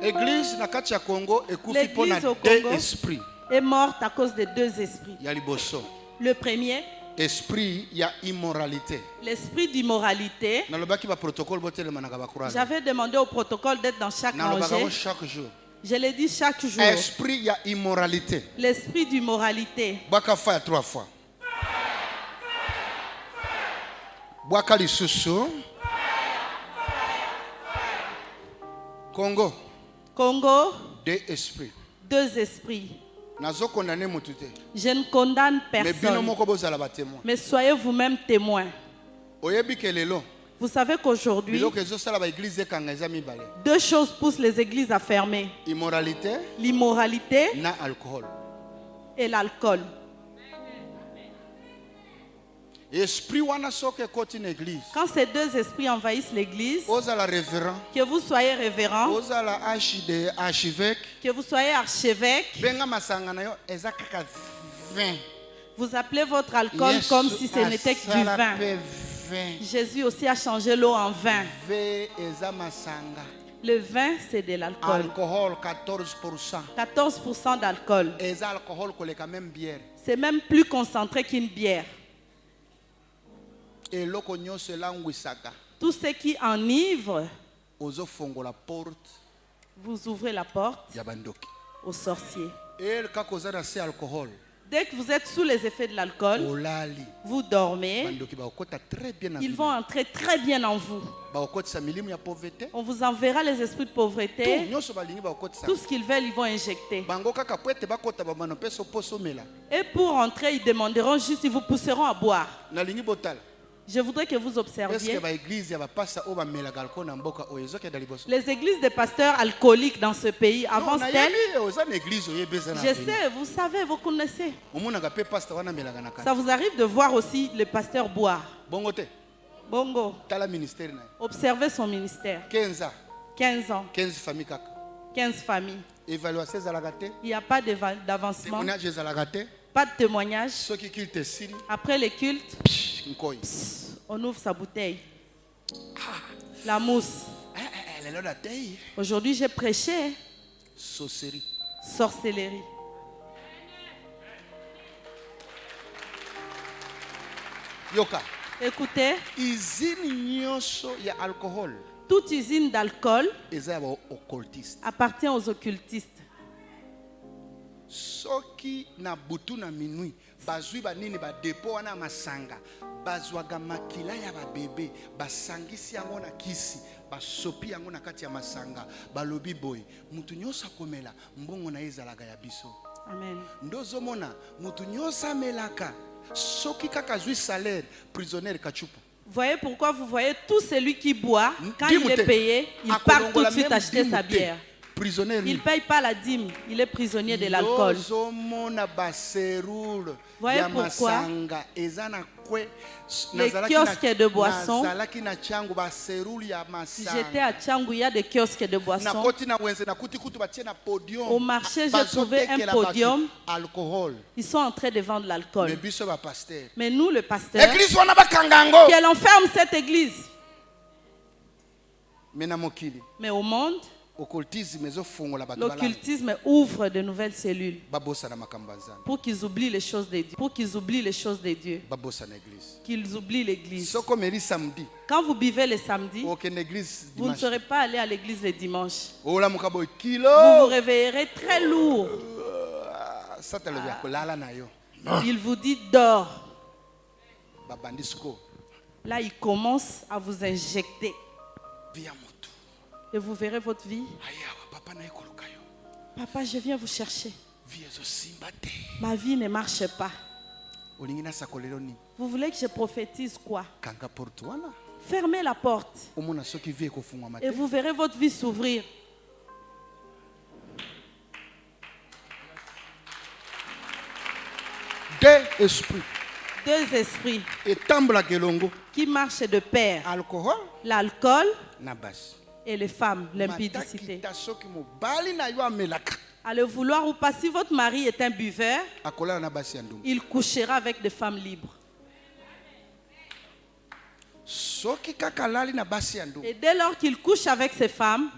Église na kati ya Congo ekufi pona deux esprits. Est morte à cause de deux esprits. Le premier, esprit, il y a immoralité. L'esprit d'immoralité. J'avais demandé au protocole d'être dans chaque rangée. Je l'ai dit chaque jour. Esprit, il y a immoralité. L'esprit d'immoralité. Bakafa 3 fois. Bwakali susu. Congo. Congo. Deux esprits. Deux esprits. Je ne condamne personne. Mais soyez vous-même témoins. Vous savez qu'aujourd'hui, deux choses poussent les églises à fermer. L'immoralité et l'alcool. Quand ces deux esprits envahissent l'église, que vous soyez révérend, que vous soyez archevêque, vous appelez votre alcool comme si ce n'était que du vin. Jésus aussi a changé l'eau en vin. Le vin, c'est de l'alcool. 14% d'alcool. C'est même plus concentré qu'une bière. Tout ce qui enivre, vous ouvrez la porte aux sorciers. Dès que vous êtes sous les effets de l'alcool, vous dormez, ils vont entrer très bien en vous. On vous enverra les esprits de pauvreté. Tout ce qu'ils veulent, ils vont injecter. Et pour entrer, ils demanderont juste, ils vous pousseront à boire. Je voudrais que vous observiez les églises de pasteurs alcooliques dans ce pays avancent-elles? Je sais, vous savez, vous connaissez. Ça vous arrive de voir aussi le pasteur boire. Bongo. Observez son ministère. 15 ans. 15 familles. Il n'y a pas d'avancement. Pas de témoignage. Après les cultes, on ouvre sa bouteille. La mousse. Aujourd'hui, j'ai prêché. Sorcellerie. Écoutez. Toute usine d'alcool appartient aux occultistes. Soki na butu na minui bazui banini ba depo wana masanga bazwaga makila ya ba bebe basangisi yango na kisi basopi yango na kati ya masanga balobi boy mutu nyosa komela mbongo na ezalaga ya biso. Amen. Ndozo mona mutu nyosa melaka soki kaka zui salaire prisonnier kachupa. Voyez pourquoi vous voyez tout celui qui boit quand il est payé, il part tout de suite acheter sa bière. prisonnier. Il ne paye pas la dîme, il est prisonnier de l'alcool. Voyez pourquoi les kiosques de boissons, j'étais à Tchangou, il y a des kiosques de boissons. Au marché, j'ai trouvé un podium. Ils sont en train de vendre l'alcool. Mais nous, le pasteur, qu'elle enferme cette église. Mais au monde, l'occultisme ouvre de nouvelles cellules pour qu'ils oublient les choses de Dieu. Pour qu'ils oublient les choses de Dieu. Qu'ils oublient l'église. Quand vous buvez le samedi, vous ne serez pas allé à l'église le dimanche. Vous vous réveillerez très lourd. Il vous dit dors. Là, il commence à vous injecter. Et vous verrez votre vie. Papa, je viens vous chercher. Ma vie ne marche pas. Vous voulez que je prophétise quoi? Fermez la porte. Et vous verrez votre vie s'ouvrir. Deux esprits qui marchent de pair. L'alcool et les femmes, l'impudicité. À le vouloir ou pas, si votre mari est un buveur, il couchera avec des femmes libres. Et dès lors qu'il couche avec ces femmes,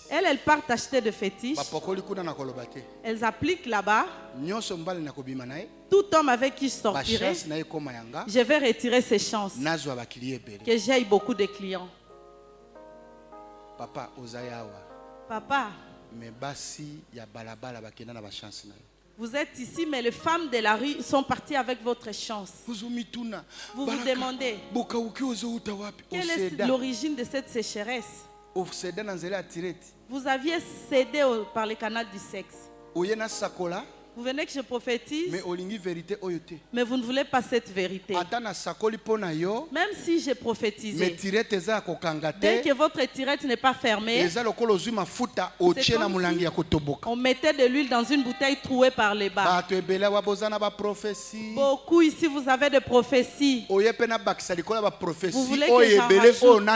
elles partent acheter des fétiches. Elles appliquent là-bas. Tout homme avec qui je sortirai, je vais retirer ses chances. Que j'aille beaucoup de clients. Papa, vous êtes ici, mais les femmes de la rue sont parties avec votre chance. Vous vous demandez, quelle est l'origine de cette sécheresse? Vous aviez cédé par le canal du sexe. Vous venez que je prophétise, mais vous ne voulez pas cette vérité. Même si j'ai prophétisé, dès que votre tirette n'est pas fermée, on mettait de l'huile dans une bouteille trouée par les bas. Beaucoup ici, vous avez des prophéties. Vous voulez que j'en rajoute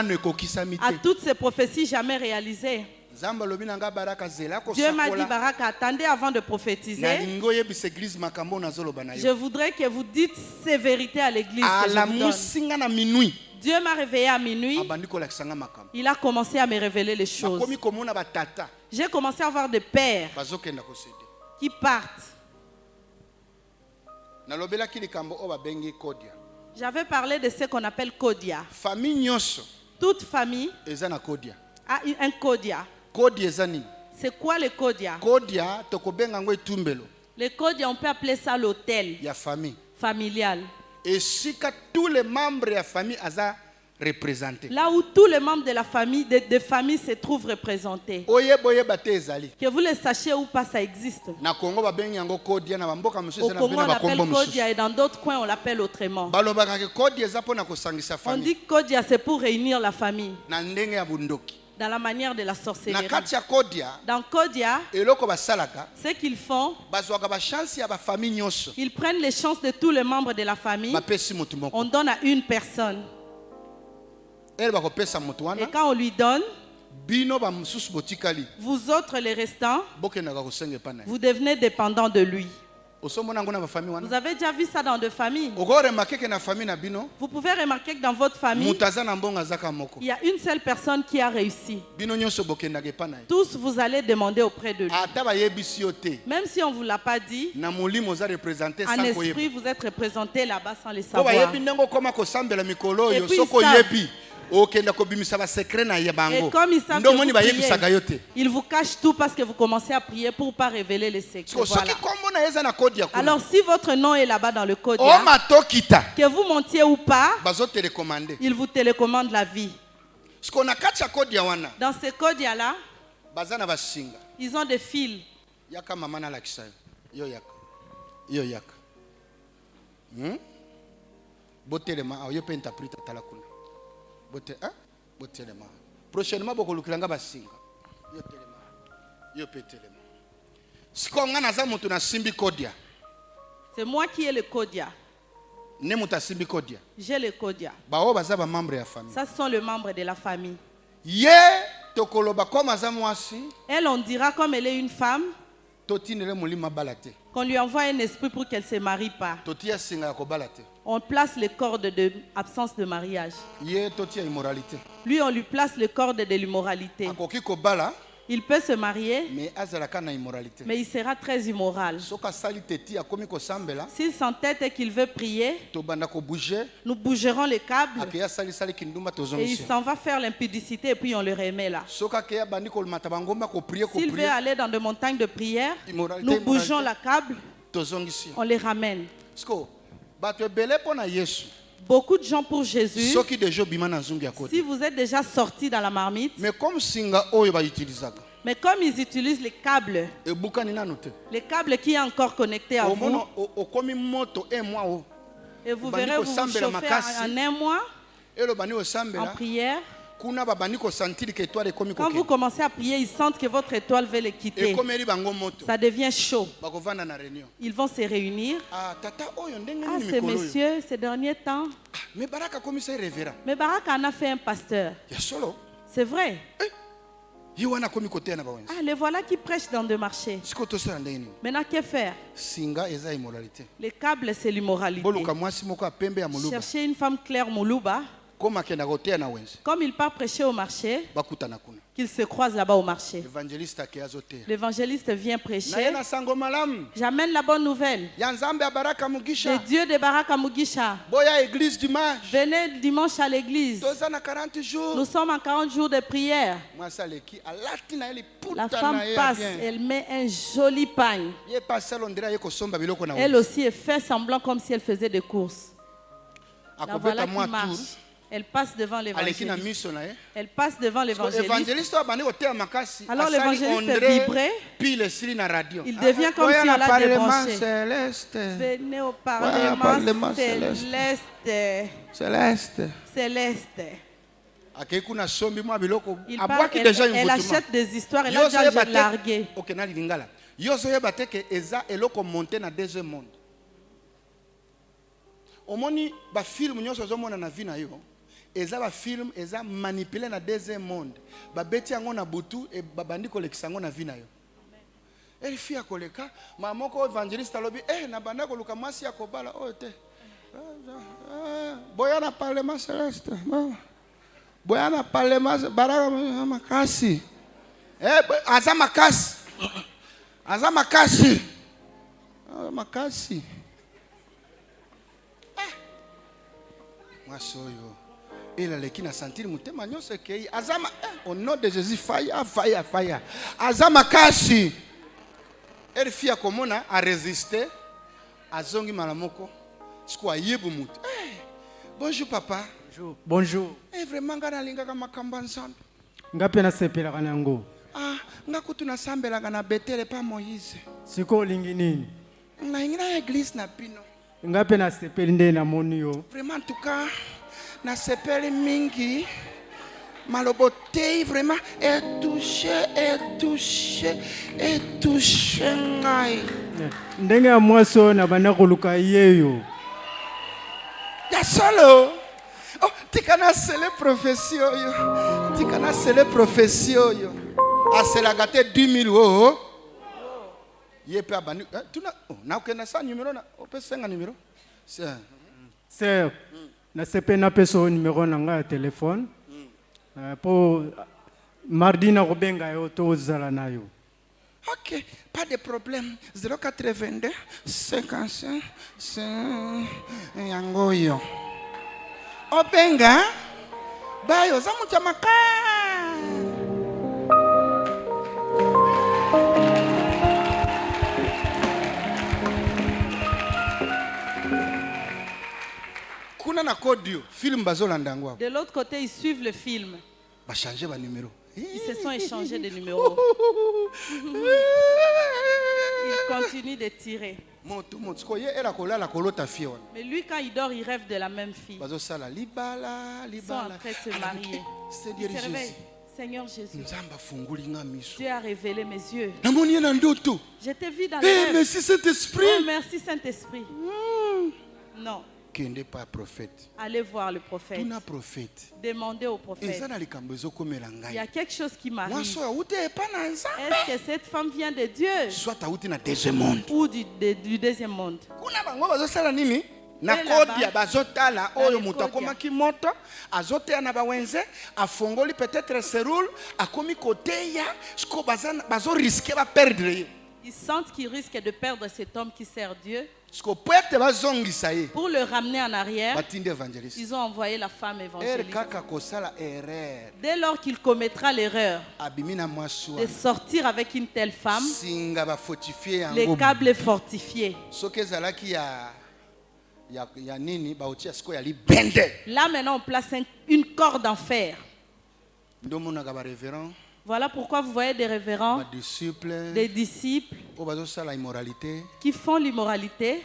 à toutes ces prophéties jamais réalisées. Dieu m'a dit, Baraka, attendez avant de prophétiser. Je voudrais que vous dites ces vérités à l'église que je vous donne. Dieu m'a réveillé à minuit. Il a commencé à me révéler les choses. J'ai commencé à avoir des pères qui partent. J'avais parlé de ce qu'on appelle Kodia. Toute famille a un Kodia. C'est quoi le Kodia? Le Kodia, on peut appeler ça l'hôtel familial. Et si tous les membres de la famille sont représentés. Là où tous les membres de la famille, de famille se trouvent représentés. Que vous le sachiez ou pas, ça existe. Au Congo, on l'appelle Kodia et dans d'autres coins, on l'appelle autrement. On dit Kodia, c'est pour réunir la famille. Dans la manière de la sorcellerie. Dans Kodia, ce qu'ils font, ils prennent les chances de tous les membres de la famille. On donne à une personne. Et quand on lui donne, vous autres les restants, vous devenez dépendants de lui. Vous avez déjà vu ça dans des familles. Vous pouvez remarquer que dans votre famille, il y a une seule personne qui a réussi. Tous vous allez demander auprès de lui. Même si on ne vous l'a pas dit, en esprit vous êtes représenté là-bas sans le savoir. Et puis et comme ils savent que vous priez, ils vous cachent tout parce que vous commencez à prier pour ne pas révéler les secrets. Voilà. Alors si votre nom est là-bas dans le code, que vous montiez ou pas, ils vous télécommandent la vie. Dans ce code-là, ils ont des fils. Prochainement, beaucoup de gens C'est moi qui ai le kodia. J'ai le kodia. Ça, ce sont les membres de la famille. Elle, on dira comme elle est une femme, qu'on lui envoie un esprit pour qu'elle ne se marie pas. On place le corde de absence de mariage. Lui, on lui place le corde de l'immoralité. Il peut se marier, mais il sera très immoral. S'il s'entête et qu'il veut prier, nous bougerons les câbles et il s'en va faire l'impudicité et puis on le remet là. S'il veut aller dans des montagnes de prière, nous bougeons la câble, on les ramène. Beaucoup de gens pour Jésus. Si vous êtes déjà sortis dans la marmite, mais comme ils utilisent les câbles qui sont encore connectés à vous, et vous verrez, vous vous chauffez en un mois en prière. Quand vous commencez à prier, ils sentent que votre étoile veut les quitter. Ça devient chaud. Ils vont se réunir. Ah, ces messieurs, ces derniers temps. Mais Baraka en a fait un pasteur. C'est vrai. Ah, les voilà qui prêchent dans des marchés. Maintenant, que faire? Les câbles, c'est l'immoralité. Cherchez une femme claire Moulouba. Comme il part prêcher au marché, qu'il se croise là-bas au marché. L'évangéliste vient prêcher. J'amène la bonne nouvelle. Le Dieu de Baraka Mugisha. Venez dimanche à l'église. Nous sommes en 40 jours de prière. La femme passe, elle met un joli pagne. Elle aussi, elle fait semblant comme si elle faisait des courses. La voilà qui marche. Elle passe devant l'évangéliste. Elle passe devant l'évangéliste. Alors l'évangéliste vibrait. Il devient comme si on l'a débranché. Venez au Parlement céleste. Elle achète des histoires. Elle a déjà largué. Omoni ba film nyonso zomona na vie na yo eza ba film eza manipulé na deuxième monde ba beti yango na butu e babandi kolekisa yango na vie na yo elle fia koleka mamoko evangeliste alobi na banda koluka mwasi ya kobala te boya na parlement céleste boya na parlement baraka makasi aza makasi il a l'équipe à sentir mutema nyonso ke azama au nom de Jésus fire azama kasi elle fia komona a résister azongi malamoko siko ayebu mutu bonjour papa bonjour vraiment ngana lingaka makamba nsambe ngape na sepelaka nango ngakutu na sambelaka na Betele pa Moïse siko lingi nini na ingina église na pino ngape na sepeli nde na moni yo vraiment en tout cas na sepeli mingi malobotei vraiment est touché ngai ndenge ya mwaso na bana koluka yeyo ya solo tikana sele prophétie yo aselaka te 10 000 Yepe abani tuna na ukena sa numéro na opesenga numéro c'est na sepe na peso numéro na nga téléphone pour mardi na robenga yo to zala na yo. OK, pas de problème. 082 55 yangoyo obenga bayo zamutamaka. De l'autre côté, ils suivent le film. Ils se sont échangés de numéros. Ils continuent de tirer. Mais lui, quand il dort, il rêve de la même fille. Ils sont en train de se marier. Il se réveille. Seigneur Jésus, Dieu a révélé mes yeux. Je t'ai vu dans le rêve. Merci Saint-Esprit. Oh, merci Saint-Esprit. Non. Allez voir le prophète. Demandez au prophète. Il y a quelque chose qui m'arrive. Est-ce que cette femme vient de Dieu ou du deuxième monde? Na kodia bazotala oyo mutu akomaki moto azoteya na bawenze afongoli peut-être serule akomi koteya siko bazo risquer ba perdre. Ils sentent qu'ils risquent de perdre cet homme qui sert Dieu. Pour le ramener en arrière, ils ont envoyé la femme évangéliste. Dès lors qu'il commettra l'erreur de sortir avec une telle femme, les câbles fortifiés. Là maintenant on place une corde en fer. Voilà pourquoi vous voyez des révérends, des disciples qui font l'immoralité,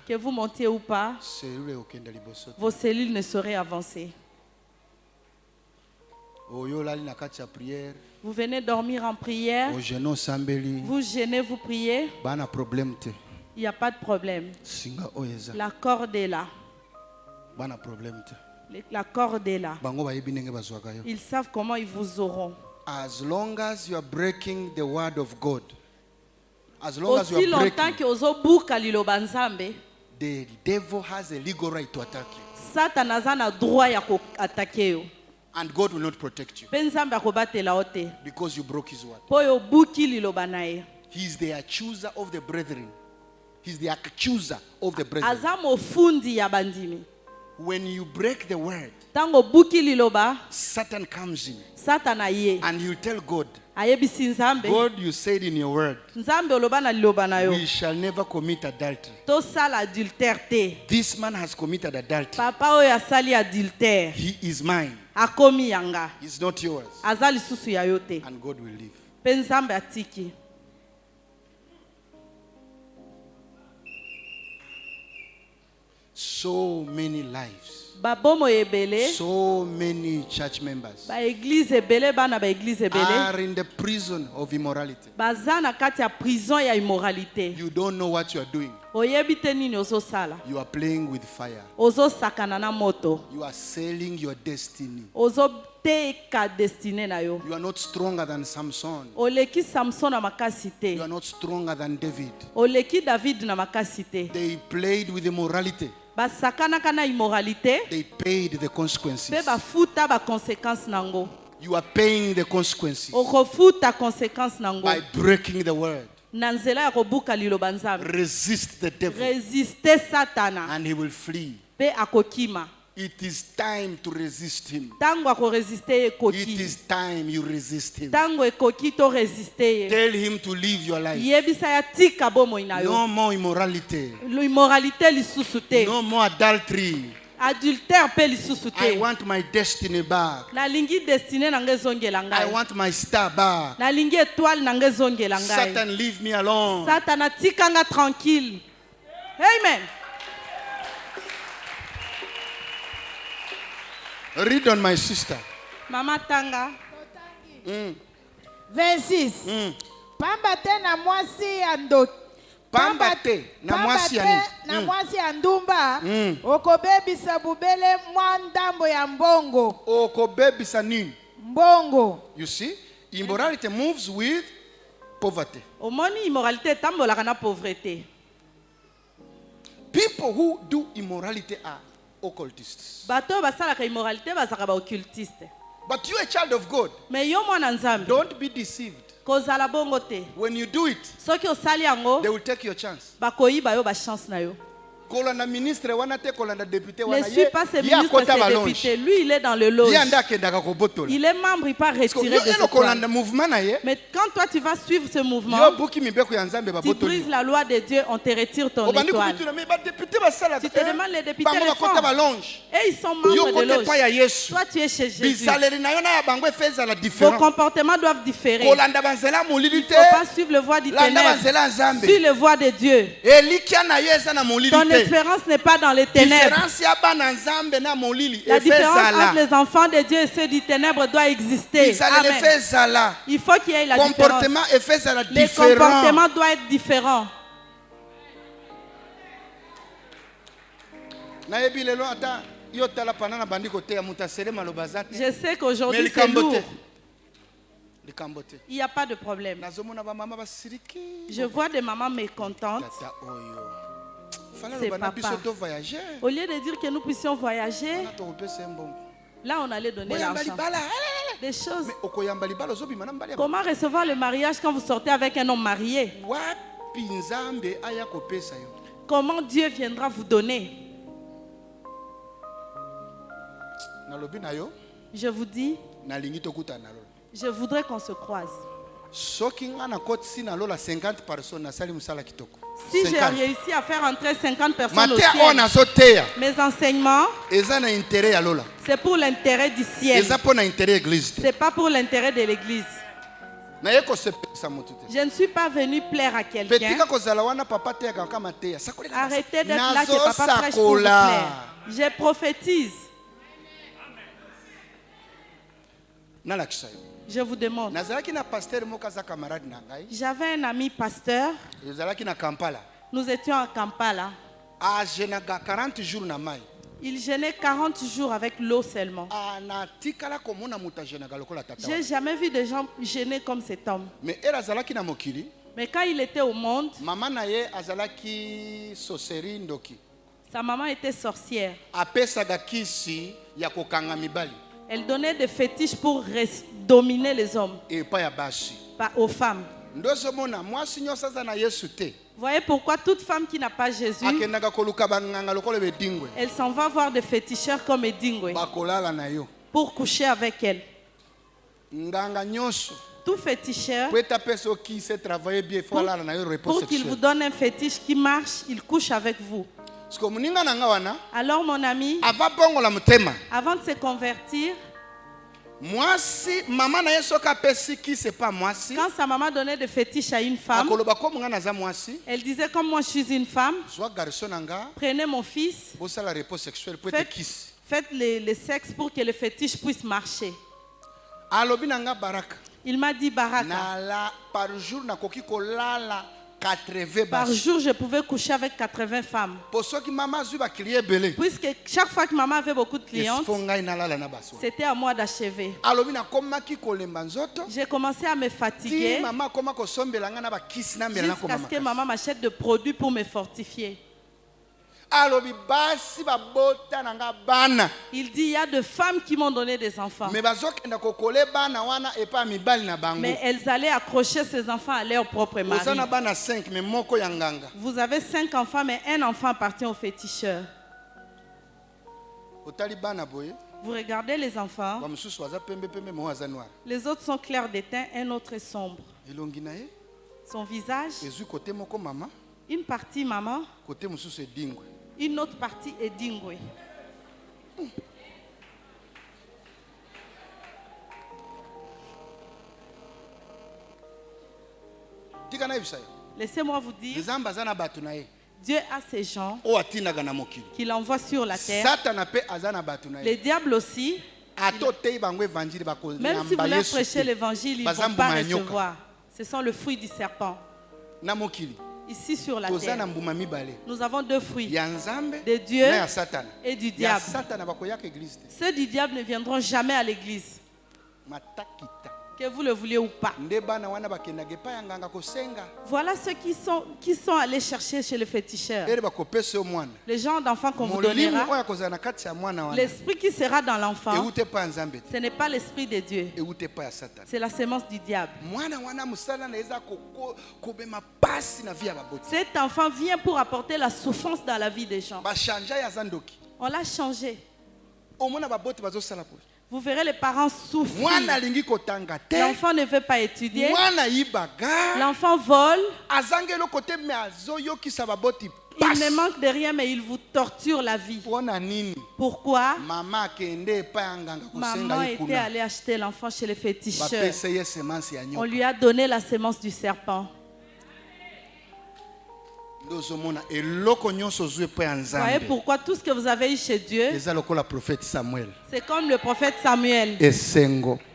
que vous montiez ou pas, vos cellules ne sauraient avancer. Vous venez dormir en prière, vous gênez, vous priez, il n'y a pas de problème. La corde est là. La corde est là. Ils savent comment ils vous auront. As long as you are breaking the word of God, as long as you are breaking, the devil has a legal right to attack you. And God will not protect you because you broke his word. He is the accuser of the brethren. He is the accuser of the brethren. When you break the word, Satan comes in and you tell God, God, you said in your word, we shall never commit adultery. This man has committed adultery. He is mine. He's not yours. And God will leave. So many lives. So many church members are in the prison of immorality. You don't know what you are doing. You are playing with fire. You are selling your destiny. You are not stronger than Samson. You are not stronger than David. They played with immorality. They paid the consequences. You are paying the consequences by breaking the word. Resist the devil and he will flee. It is time to resist him. It is time you resist him. Tell him to live your life. No more immorality. No more adultery. I want my destiny back. I want my star back. Satan, leave me alone. Amen. Read on, my sister. Mama Tanga. 26. Pambate na mwasi ando. Pambate na mwasi ya nini? Na mwasi ya ndumba. Okobebisa bubele mwandambo ya mbongo. Okobebisa nini? Mbongo. You see, immorality moves with poverty. Omoni immoralité tambolaka na pauvreté. People who do immorality are occultists. But you, a child of God, don't be deceived. When you do it, they will take your chance. Ne suis pas ce ministre, ce député. Lui, il est dans le loge. Il est membre, il peut retirer de ce point. Mais quand toi, tu vas suivre ce mouvement, tu brises la loi de Dieu, on te retire ton étoile. Tu te demandes les députés les font. Et ils sont membres de loge. Toi, tu es chez Jésus. Vos comportements doivent différer. Il ne faut pas suivre le voie du ténèbre. Suis le voie de Dieu. Ton l'espérance n'est pas dans les ténèbres. La différence entre les enfants de Dieu et ceux du ténèbre doit exister. Amen. Il faut qu'il y ait la différence. Les comportements doivent être différents. Je sais qu'aujourd'hui c'est lourd. Il n'y a pas de problème. Je vois des mamans mécontentes. C'est papa. Au lieu de dire que nous puissions voyager, là on allait donner l'argent. Des choses. Comment recevoir le mariage quand vous sortez avec un homme marié? Comment Dieu viendra vous donner? Je vous dis, je voudrais qu'on se croise. Si j'ai réussi à faire entrer 50 personnes au ciel, mes enseignements, c'est pour l'intérêt du ciel. Ce n'est pas pour l'intérêt de l'église. Je ne suis pas venu plaire à quelqu'un. Arrêtez d'être là que papa prêche pour vous plaire. Je prophétise. Je vous demande. J'avais un ami pasteur. Nous étions à Kampala. Il jeûnait 40 jours avec l'eau seulement. Je n'ai jamais vu des gens jeûner comme cet homme. Mais quand il était au monde, sa maman était sorcière. Elle donnait des fétiches pour dominer les hommes. Pas aux femmes. Voyez pourquoi toute femme qui n'a pas Jésus, elle s'en va voir des féticheurs comme Edingwe pour coucher avec elle. Tout féticheur, pour qu'il vous donne un fétiche qui marche, il couche avec vous. Alors mon ami, avant de se convertir, quand sa maman donnait des fétiches à une femme, elle disait, comme moi je suis une femme, prenez mon fils, faites le sexe pour que le fétiche puisse marcher. Il m'a dit, Baraka, par jour, je pouvais coucher avec 80 femmes. Puisque chaque fois que maman avait beaucoup de clientes, c'était à moi d'achever. J'ai commencé à me fatiguer jusqu'à ce que maman m'achète des produits pour me fortifier. Il dit, il y a des femmes qui m'ont donné des enfants. Mais elles allaient accrocher ces enfants à leur propre mari. Vous avez 5 enfants, mais un enfant appartient au féticheur. Vous regardez les enfants. Les autres sont clairs de teint, un autre est sombre. Son visage, une partie maman, une autre partie est Dingwe. Laissez-moi vous dire, Dieu a ces gens qu'il envoie sur la terre. Les diables aussi, même si vous leur prêchez l'évangile, ils ne vont pas recevoir. Ce sont le fruit du serpent. Ici sur la terre, nous avons 2 fruits, de Dieu et du diable. Ceux du diable ne viendront jamais à l'église, que vous le vouliez ou pas. Voilà ceux qui sont allés chercher chez le féticheur. Les gens d'enfants qu'on vous donnera, l'esprit qui sera dans l'enfant, ce n'est pas l'esprit de Dieu, c'est la sémence du diable. Cet enfant vient pour apporter la souffrance dans la vie des gens. On l'a changé. Vous verrez les parents souffrir. L'enfant ne veut pas étudier. L'enfant vole. Il ne manque de rien, mais il vous torture la vie. Pourquoi? Maman était allée acheter l'enfant chez les féticheurs. On lui a donné la sémence du serpent. Voyez pourquoi tout ce que vous avez eu chez Dieu, c'est comme le prophète Samuel.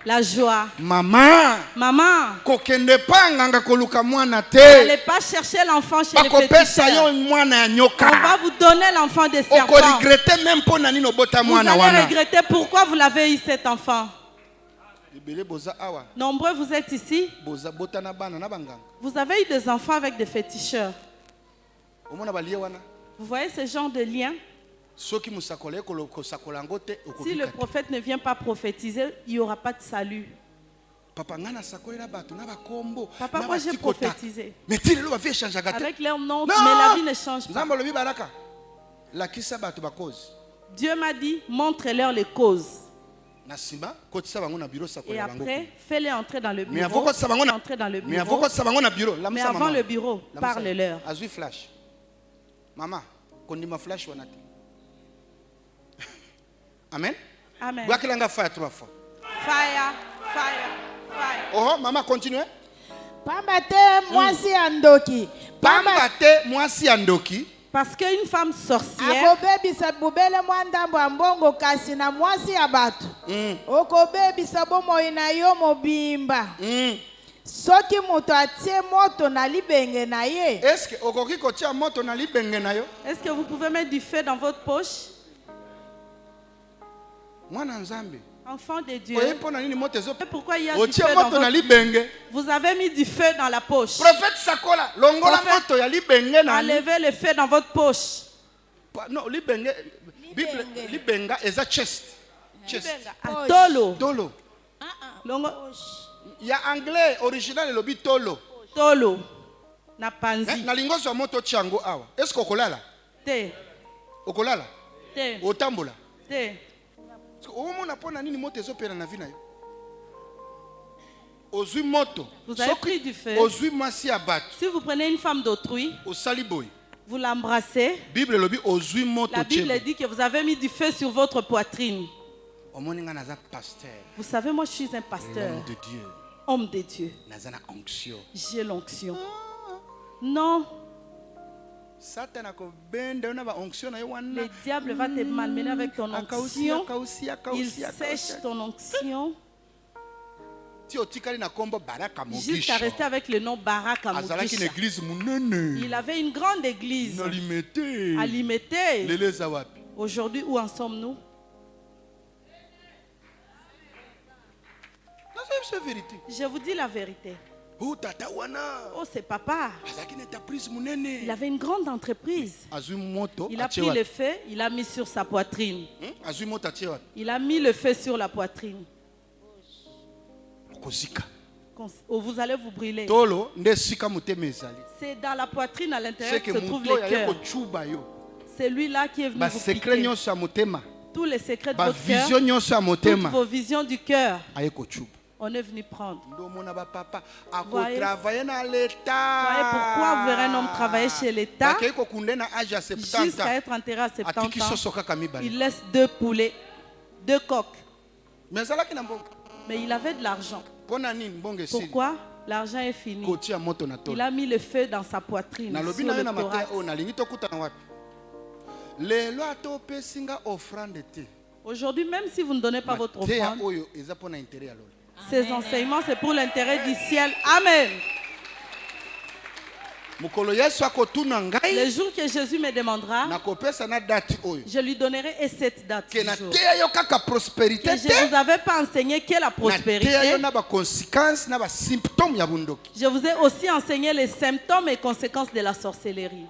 La joie. Maman, n'allez pas chercher l'enfant chez les féticheurs. On va vous donner l'enfant des serpents. Vous allez regretter pourquoi vous l'avez eu cet enfant. Nombreux vous êtes ici. Vous avez eu des enfants avec des féticheurs. Vous voyez ce genre de lien? Si le prophète ne vient pas prophétiser, il n'y aura pas de salut. Papa, moi j'ai prophétisé. Avec leur nom, mais la vie ne change pas. Dieu m'a dit, montre-leur les causes. Et après, fais-les entrer dans le bureau. Mais avant le bureau, parle-leur. Maman, kondima flash wanati. Amen. Amen. Fire 3 fois. Fire. Oh, maman, continue. Pambate mwasi andoki. Pambate mwasi andoki. Parce qu'une femme sorcière. Akobebisa bubele mwandambo ambongo kasi na mwasi abatu. Okobebisa bomoi na yo mobimba. Soki moto atie moto na libenge na ye. Est-ce que vous pouvez mettre du feu dans votre poche? Enfant de Dieu. Pourquoi il y a du feu dans votre poche? Vous avez mis du feu dans la poche. Prophète Sakola, enlevez le feu dans votre poche. Non, libenga is a chest. Tolo. Il y a anglais original le tolo. Tolo. Na panzi. Na lingoso moto chango awa. Est-ce que okolala? Te. Okolala? Te. Otambola? Te. Omona pona nini moto ezopela na vie na yo? Ozui moto. Vous avez pris du feu. Ozui masi abat. Si vous prenez une femme d'autrui, osaliboy. Vous l'embrassez. La Bible dit que vous avez mis du feu sur votre poitrine. Vous savez, moi je suis un pasteur. Homme de Dieu. J'ai l'onction. Non. Le diable va te malmener avec ton onction. Il sèche ton onction. Jusqu'à rester avec le nom Baraka Mukisha. Il avait une grande église. À Limete. Aujourd'hui, où en sommes-nous? Je vous dis la vérité. Oh, c'est papa. Il avait une grande entreprise. Il a pris le feu, il a mis sur sa poitrine. Il a mis le feu sur la poitrine. Vous allez vous brûler. C'est dans la poitrine à l'intérieur que se trouve le cœur. C'est lui-là qui est venu vous piquer. Tous les secrets de votre cœur, toutes vos visions du cœur, on est venu prendre. Voyez pourquoi vous verrez un homme travailler chez l'État jusqu'à être enterré à 70 ans. Il laisse 2 poulets, 2 coqs. Mais il avait de l'argent. Pourquoi? L'argent est fini. Il a mis le feu dans sa poitrine, sur le thorax. Aujourd'hui, même si vous ne donnez pas votre offrande, ces enseignements, c'est pour l'intérêt du ciel. Amen. Le jour que Jésus me demandera, je lui donnerai cette date du jour. Que je ne vous avais pas enseigné que la prospérité. Je vous ai aussi enseigné les symptômes et conséquences de la sorcellerie.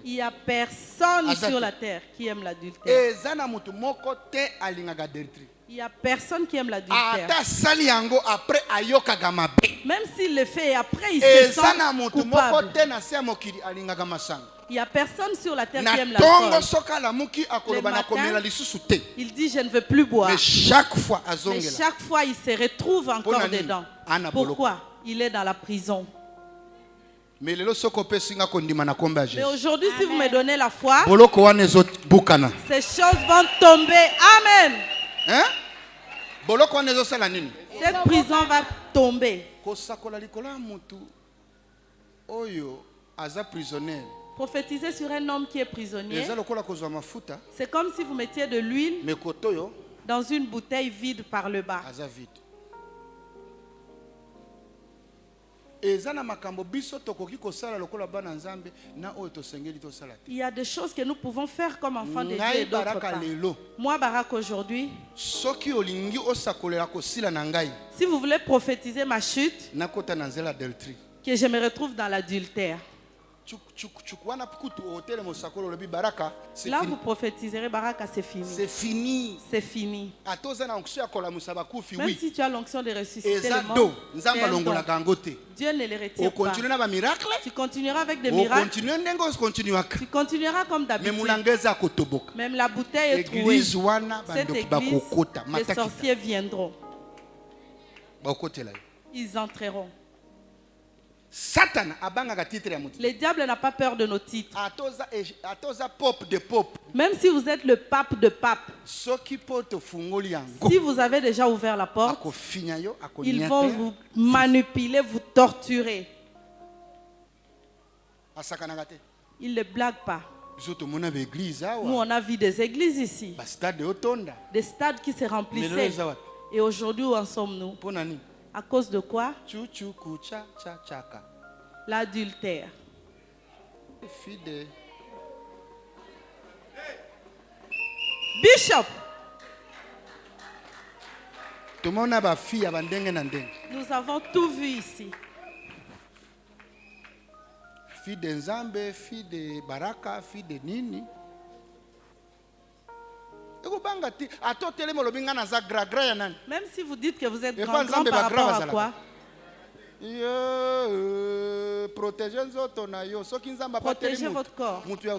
Il n'y a personne sur la terre qui aime l'adultère. Il n'y a personne qui aime l'adultère. Même s'il le fait et après il se sent coupable. Il n'y a personne sur la terre qui aime l'alcool. Le matin, il dit je ne veux plus boire. Mais chaque fois il se retrouve encore dedans. Pourquoi? Il est dans la prison. Mais aujourd'hui, si vous me donnez la foi, ces choses vont tomber. Amen. Hein? Cette prison va tomber. oyo aza prisonnier. Prophétisez sur un homme qui est prisonnier. C'est comme si vous mettiez de l'huile dans une bouteille vide par le bas. Il y a des choses que nous pouvons faire comme enfants de Dieu et d'autres pas. Moi, Barak, aujourd'hui, si vous voulez prophétiser ma chute, que je me retrouve dans l'adultère, là vous prophétiserez Baraka, c'est fini. C'est fini. C'est fini. Même si tu as l'onction de ressusciter les morts, Dieu ne les retire pas. Tu continueras avec des miracles. Tu continueras comme d'habitude. Même la bouteille est trouée. Cette église, les sorciers viendront. Ils entreront. Satan le diable n'a pas peur de nos titres. Même si vous êtes le pape de pape, si vous avez déjà ouvert la porte, ils vont vous manipuler, vous torturer. Ils ne blaguent pas. Nous on a vu des églises ici, des stades qui se remplissaient. Et aujourd'hui où en sommes-nous? À cause de quoi? L'adultère. Bishop. Nous avons tout vu ici. Fille de Nzambe, fille de Baraka, fille de Nini. Même si vous dites que vous êtes grand par rapport à quoi? Protégez votre corps. Si Dieu vous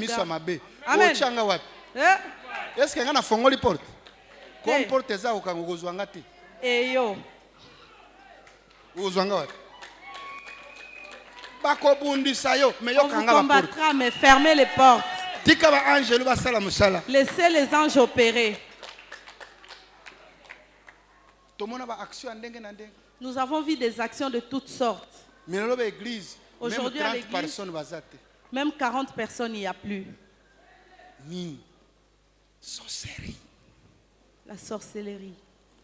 garde. Amen. Est-ce que vous avez une porte? Comme porte ça, vous avez yo. On vous combattra, mais fermez les portes. Laissez les anges opérer. Nous avons vu des actions de toutes sortes. Aujourd'hui à l'église, même 40 personnes, il n'y a plus. Sorcellerie. La sorcellerie.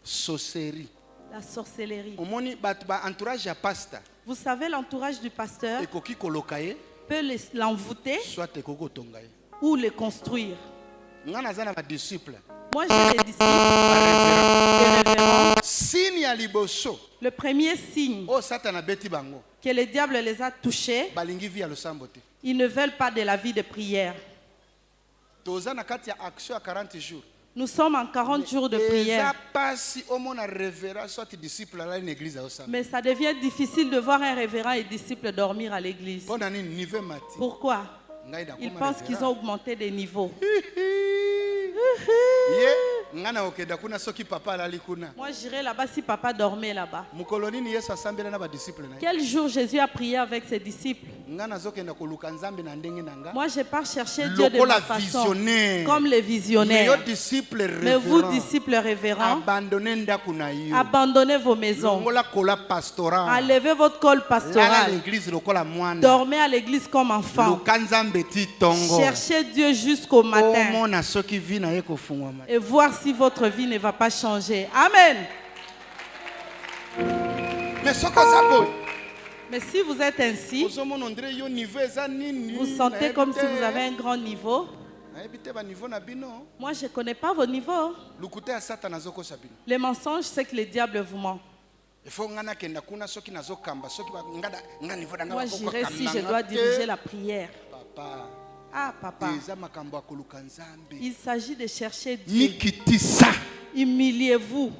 Sorcellerie. La sorcellerie. Vous savez, l'entourage du pasteur peut l'envoûter ou les construire. Moi j'ai des disciples, des révérends. Le premier signe que le diable les a touchés, ils ne veulent pas de la vie de prière. Nous sommes en 40 jours de prière. Mais ça devient difficile de voir un révérend et disciple dormir à l'église. Pourquoi? Ils pensent qu'ils ont augmenté des niveaux. Moi j'irai là-bas si papa dormait là-bas. Quel jour Jésus a prié avec ses disciples? Moi je pars chercher Dieu de ma façon, comme les visionnaires. Mais vous, disciples révérends, abandonnez vos maisons, enlevez votre col pastoral, dormez à l'église comme enfant, cherchez Dieu jusqu'au matin et voir si votre vie ne va pas changer. Amen. Mais si vous êtes ainsi, vous sentez comme si vous avez un grand niveau. Moi je ne connais pas vos niveaux. Les mensonges, c'est que le diable vous ment. Moi j'irai si je dois diriger la prière. Ah papa, il s'agit de chercher Dieu. Humiliez-vous.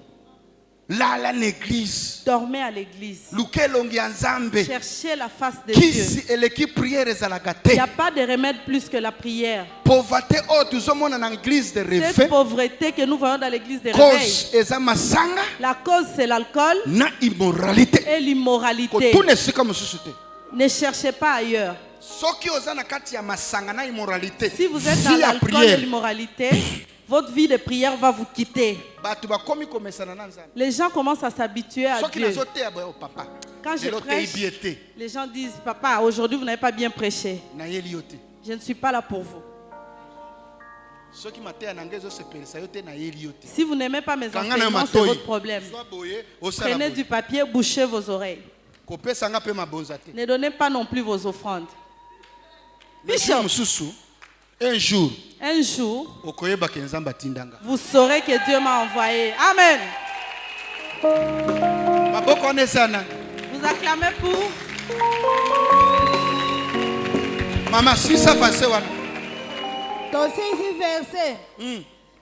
Dormez à l'église. Cherchez la face de Dieu. Il n'y a pas de remède plus que la prière. Cette pauvreté que nous voyons dans l'église de réveil, la cause c'est l'alcool et l'immoralité. Ne cherchez pas ailleurs. Si vous êtes dans l'alcool et l'immoralité, votre vie de prière va vous quitter. Les gens commencent à s'habituer à Dieu. Quand je prêche, les gens disent, papa, aujourd'hui vous n'avez pas bien prêché. Je ne suis pas là pour vous. Si vous n'aimez pas mes enseignements, c'est votre problème. Prenez du papier, bouchez vos oreilles. Ne donnez pas non plus vos offrandes. Bishop, un jour, vous saurez que Dieu m'a envoyé. Amen. Vous acclamez pour Maman, si ça passe, verset.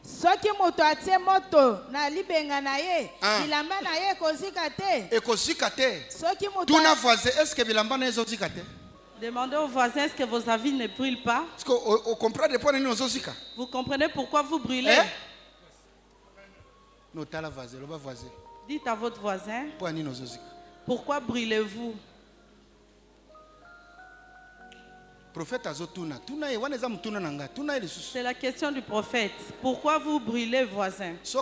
Soki moto atie moto na libenga na ye, bilamba na ye ekozika te. Ekozika te. Soki moto tuna voisin, est-ce que bilamba na ezozika te? Demandez aux voisins, est-ce que vos avis ne brûlent pas? Est-ce que on comprend de quoi nous ezozika? Vous comprenez pourquoi vous brûlez? Notala voisin, le voisin. Dites à votre voisin, pourquoi brûlez-vous? C'est la question du prophète. Pourquoi vous brûlez, voisin? S'il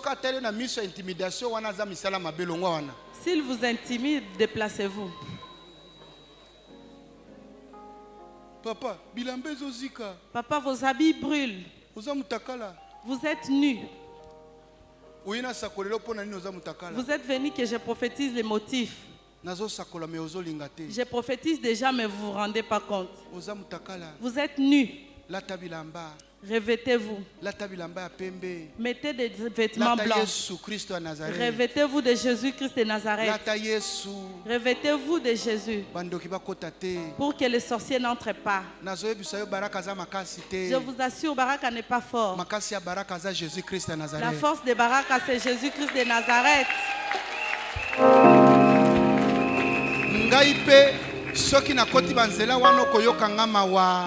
vous intimide, déplacez-vous. Papa, vos habits brûlent. Vous êtes nus. Vous êtes venu que je prophétise les motifs. Je prophétise déjà, mais vous ne vous rendez pas compte. Vous êtes nus. Revêtez-vous. Mettez des vêtements blancs. Revêtez-vous de Jésus-Christ de Nazareth. Revêtez-vous de Jésus. Pour que les sorciers n'entrent pas. Je vous assure, Baraka n'est pas fort. La force de Baraka, c'est Jésus-Christ de Nazareth.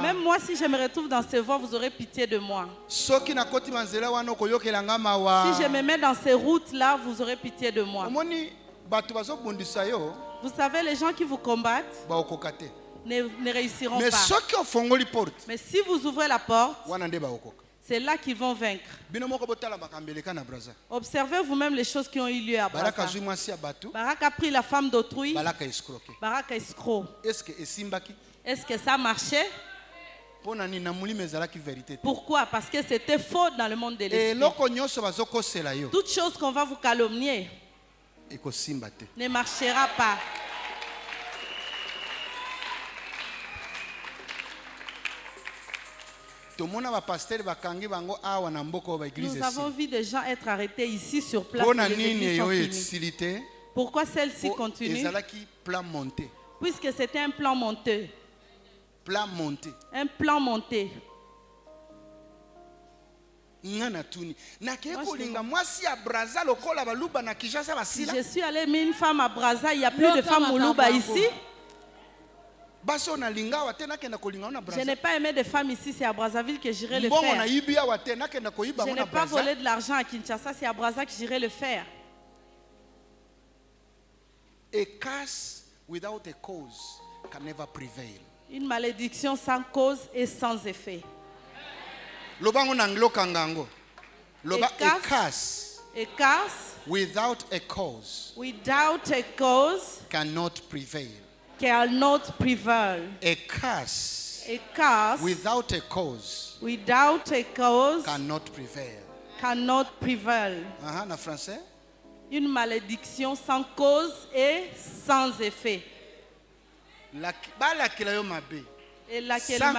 Même moi, si je me retrouve dans ces voies, vous aurez pitié de moi. Si je me mets dans ces routes-là, vous aurez pitié de moi. Vous savez, les gens qui vous combattent ne réussiront pas. Mais si vous ouvrez la porte, c'est là qu'ils vont vaincre. Observez vous-même les choses qui ont eu lieu à Brazza. Barak a pris la femme d'autrui. Barak a escroc. Est-ce que ça marchait? Pourquoi? Parce que c'était faux dans le monde de l'esprit. Toute chose qu'on va vous calomnier ne marchera pas. Nous avons vu des gens être arrêtés ici sur place. Pourquoi celle-ci continue? Puisque c'était un plan monté. Un plan monté. Je suis allé mettre une femme à Brazza, il n'y a plus de femmes Moulouba ici. Je n'ai pas aimé de femmes ici, c'est à Brazzaville que j'irai le faire. Je n'ai pas volé de l'argent à Kinshasa, c'est à Brazza que j'irai le faire. A curse without a cause can never prevail. Une malédiction sans cause et sans effet. A curse without a cause cannot prevail. Cannot prevail. A curse without a cause cannot prevail. En français? Une malédiction sans cause et sans effet. Sans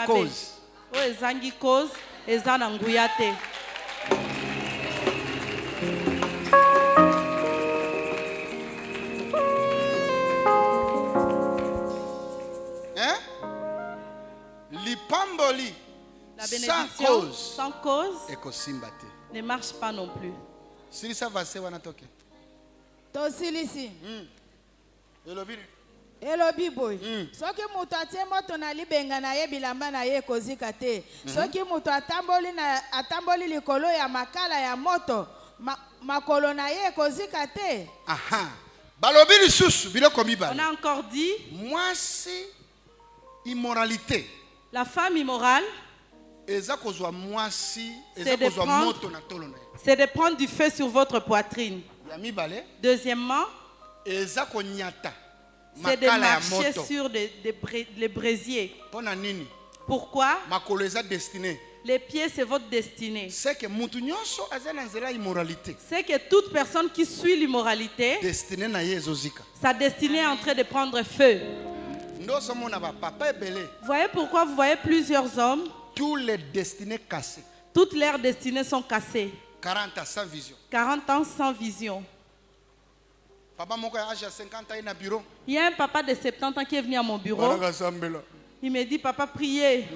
cause. La bénédiction sans cause ne marche pas non plus. Elobi boy. Soki muto atie moto na libenga na ye bilamba na ye kozika te. Soki muto atamboli likolo ya makala ya moto makolo na ye kozika te. Balobi lisusu biloko mibale. On a encore dit mwasi immoralité. La femme immorale c'est de prendre du feu sur votre poitrine. Deuxièmement, c'est de marcher sur les brésiers. Pourquoi? Les pieds, c'est votre destinée. C'est que toute personne qui suit l'immoralité, sa destinée est en train de prendre feu. Voyez pourquoi vous voyez plusieurs hommes, toutes leurs destinées sont cassées. 40 ans sans vision. Il y a un papa de 70 ans qui est venu à mon bureau. Il me dit, papa, priez.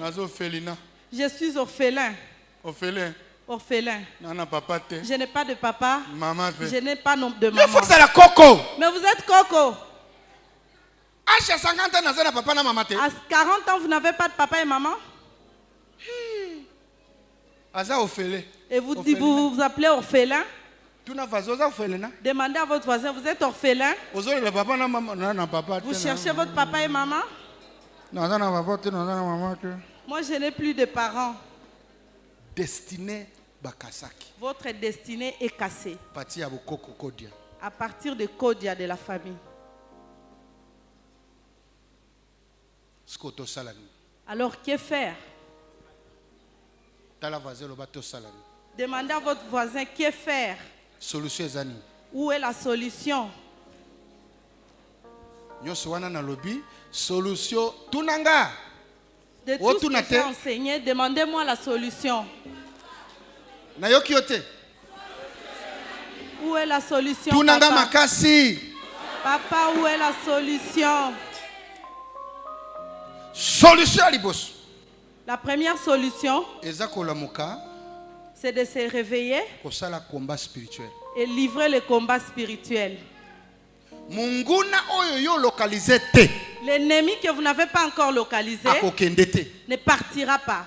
Je suis orphelin. Orphelin. Je n'ai pas de papa. Je n'ai pas de maman. Mais vous êtes coco. À 40 ans, vous n'avez pas de papa et maman? Et vous vous appelez orphelin? Demandez à votre voisin, vous êtes orphelin? Vous cherchez votre papa et maman? Moi, je n'ai plus de parents. Votre destinée est cassée. À partir de Kodia de la famille. Alors, que faire? Demandez à votre voisin, que faire? Où est la solution? De tout ce que j'ai enseigné, demandez-moi la solution. Où est la solution, papa? Papa, où est la solution? La première solution, c'est de se réveiller et livrer le combat spirituel. L'ennemi que vous n'avez pas encore localisé ne partira pas.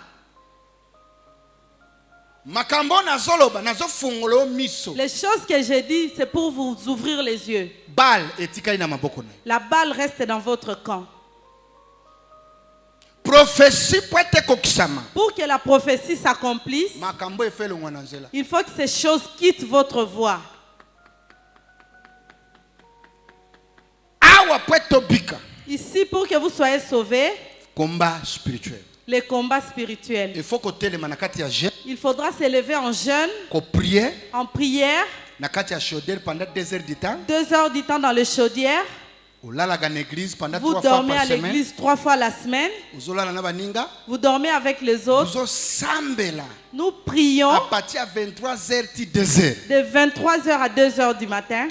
Les choses que j'ai dit, c'est pour vous ouvrir les yeux. La balle reste dans votre camp. Pour que la prophétie s'accomplisse, il faut que ces choses quittent votre voie. Ici, pour que vous soyez sauvés, combat spirituel. Les combats spirituels. Il faudra s'élever en jeûne, en prière, pendant 2 heures du temps. 2 heures du temps dans le chaudière. Vous dormez à l'église 3 fois la semaine. Vous dormez avec les autres. Nous prions à partir de 23h. De 23h à 2h du matin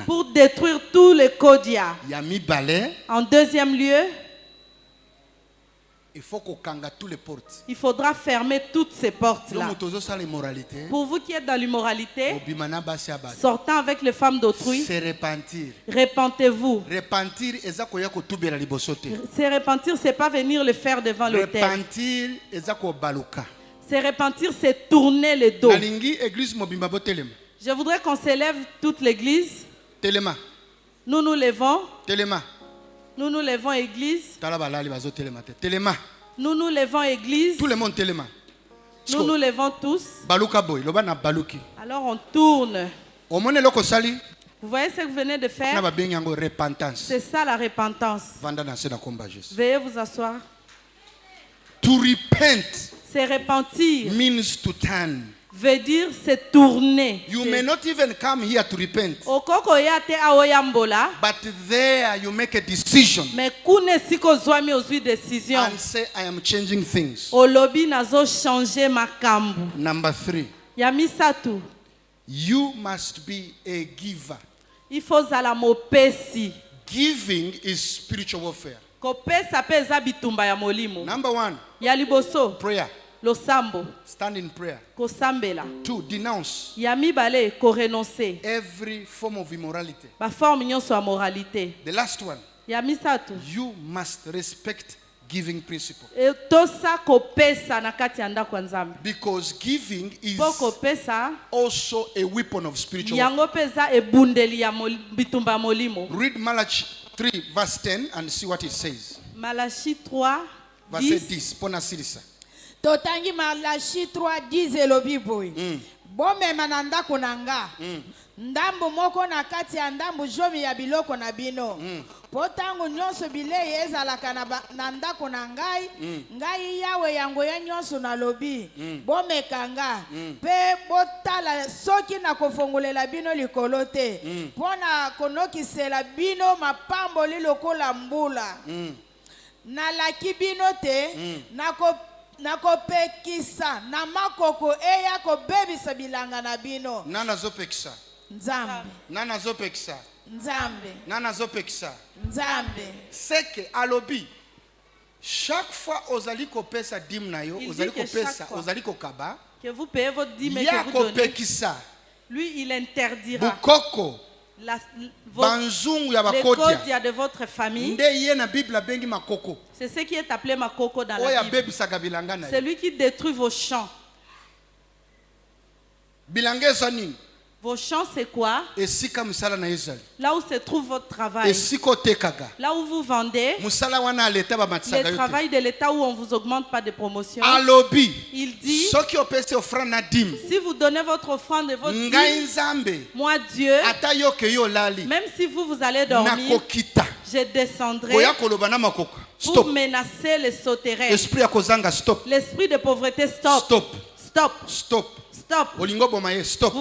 pour détruire tous les Kodia. En deuxième lieu, il faudra fermer toutes ces portes-là. Pour vous qui êtes dans l'immoralité, sortant avec les femmes d'autrui, repentez-vous. Se repentir, ce n'est pas venir le faire devant l'autel. Se repentir, c'est tourner le dos. Je voudrais qu'on s'élève toute l'église. Nous nous levons. Nous nous levons, église. Nous nous levons, église. Tout le monde téléma. Nous nous levons tous. Alors on tourne. Vous voyez ce que vous venez de faire? C'est ça la repentance. Veuillez vous asseoir. To repent. C'est repentir. Means to turn. Veut dire c'est tourner. You may not even come here to repent. But there you make a decision. And say, I am changing things. Number 3. You must be a giver. Giving is spiritual warfare. Number 1. Prayer. Stand in prayer. 2. Denounce every form of immorality. The last one. You must respect giving principle. Because giving is also a weapon of spiritual warfare. Read Malachi 3 verse 10 and see what it says. Malachi 3 verset 10. Pona silisa. Totangi Malachi 3:10 elobi boy. Bomema na ndako na nga. Ndambo moko na kati ya ndambo jomi ya biloko na bino. Potango nyonso bilei ezalaka na ndako na ngai. Ngai yawe yango ya nyonso na lobi. Bomekanga. Pe botala soki na kofongolela bino likolo te. Pona konokisela bino mapambo lilokola mbula. Nalaki bino te. Nakopekisa na makoko eya kobebisa bilanga na bino. Nana zopekisa. Nzambe. Nana zopekisa. Nzambe. Nana zopekisa. Nzambe. C'est que alobi chaque fois ozali kopesa dim na yo, ozali kopesa, ozali kokaba, que vous payez votre dîme et que vous donnez. Lui il interdira. Bukoko. Les kodia de votre famille. C'est ce qui est appelé makoko dans la Bible. C'est lui qui détruit vos champs. Vos champs, c'est quoi? Là où se trouve votre travail. Là où vous vendez. Le travail de l'État où on ne vous augmente pas de promotion. Il dit, si vous donnez votre offrande et votre dîme, moi Dieu, même si vous allez dormir, je descendrai pour menacer les sauterelles. L'esprit de pauvreté, stop. Stop. Stop. Stop. Vous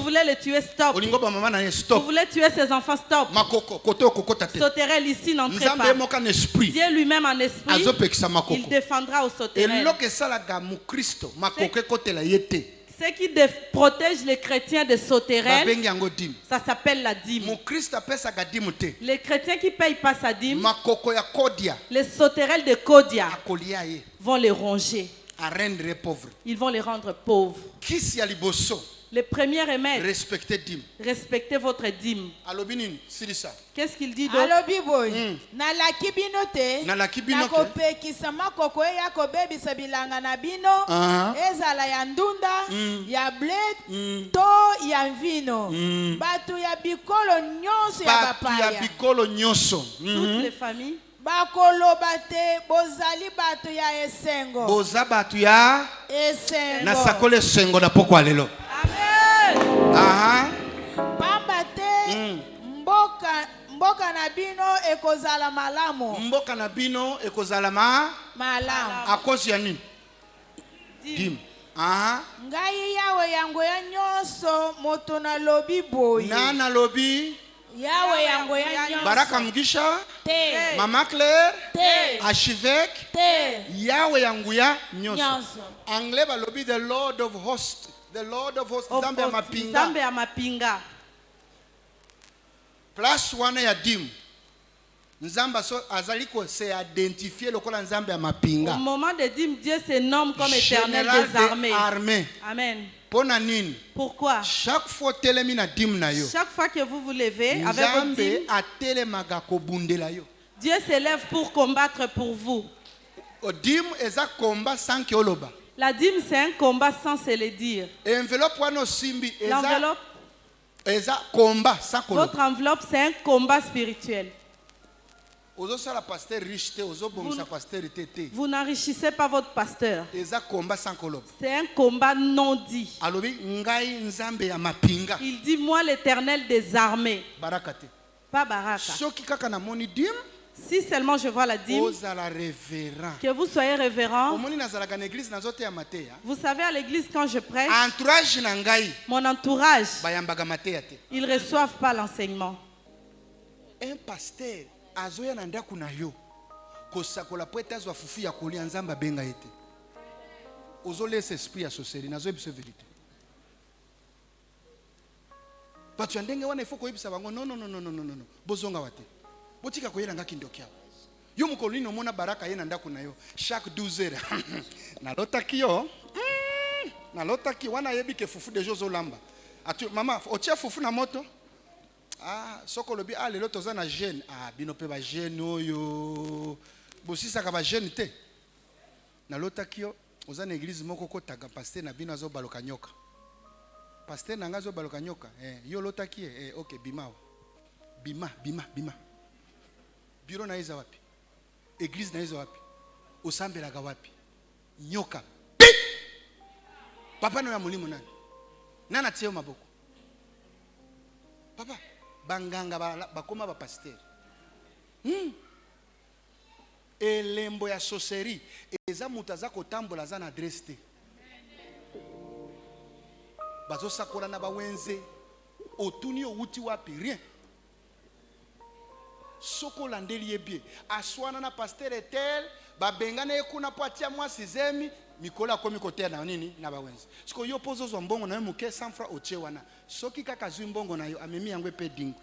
voulez le tuer, stop. Vous voulez tuer ses enfants, stop. Sauterelle ici, n'entrez pas. Dieu lui-même en esprit, il défendra aux sauterelles. Ce qui protège les chrétiens des sauterelles, ça s'appelle la dîme. Les chrétiens qui ne payent pas sa dîme, les sauterelles de Kodia vont les ronger. Ils vont les rendre pauvres. Le premier remède, respectez votre dîme. Qu'est-ce qu'il dit d'autre? Toutes les familles. Boza batu ya na sakole sengo na poko alelo. Amen. Aha. Pamba te mboka na bino ekozala malamu. Mboka na bino ekozala malamu. Akosi ya nini? Dim. Aha. Ngai yawe yango ya nyonso moto na lobi boy. Na lobi Yawe yango ya nyonso. Baraka Mugisha te. Mama Claire te. Ashivek te. Yawe yango ya nyonso. Anglais ba lobi the Lord of hosts. The Lord of hosts. Zambe ya mapinga. Zambe ya mapinga. Plus one ya dim. Nzamba so azaliko se identifier lokola nzambe ya mapinga. Au moment de dim, Dieu se nomme comme éternel des armées. Amen. Pourquoi? Chaque fois que vous vous levez avec votre dîme, Dieu s'élève pour combattre pour vous. La dîme, c'est un combat sans se le dire. L'enveloppe, votre enveloppe, c'est un combat spirituel. Vous n'enrichissez pas votre pasteur. C'est un combat non dit. Il dit, moi l'Éternel des armées. Pas baraka. Si seulement je vois la dîme, que vous soyez révérend. Vous savez, à l'église, quand je prêche, mon entourage, ils ne reçoivent pas l'enseignement. Un pasteur azoya na ndaku na yo kosakola pwete azwa fufu ya kolia nzamba benga ete ozolesa esprit ya sorcellerie nazo ebise vérité batu ndenge wana ifo koyebisa bango no bozonga wate botika koyela ngaki ndokia yo mukolini omona baraka ye na ndaku na yo chaque 12 heures nalotaki yo nalotaki wana yebike fufu de jozo lamba atu mama otia fufu na moto. Soko lobi lelo toza na jeune bino pe ba jeune oyo bosisa ka ba jeune te na lotaki yo oza na église moko kotaga pasteur na bino azo baloka nyoka pasteur na ngazo baloka nyoka yo lotaki OK bima biro na iza wapi église na iza wapi Osambelaka wapi? Nyoka. Papa no ya mulimo nani? Nana tiyo maboko. Papa, banganga bakoma ba pasteur. Elembo ya sorcerie eza mutaza kotambola za na adresse te. Bazo sakola na bawenze otuni outi wapi rien. Soko landeli yebie aswana na pasteur etel babengana ekuna poatia mwa sizemi mikola komi kotea na nini na bawenze. Siko yo pozo zo mbongo na muke 100 francs oche wana. Soki kaka zwi mbongo na yo amemi yango pe dingo.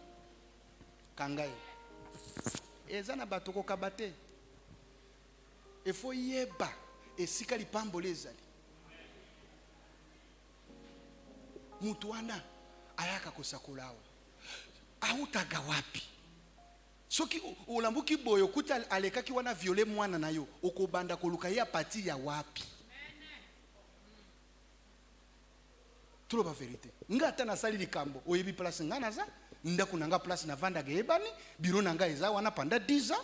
Kangaye. Eza na batoko kabate. Efo yeba esika lipambola ezali. Mutu wana ayaka kosakolawa. Autaga wapi? Soki ulambuki boyo kuta alekaki wana viole mwana na yo okobanda koluka ya pati ya wapi? Trop ba vérité. Ngata na sali likambo oyebi place ngana za ndaku nanga place na vanda gebani biro nanga eza wana pendant 10 ans.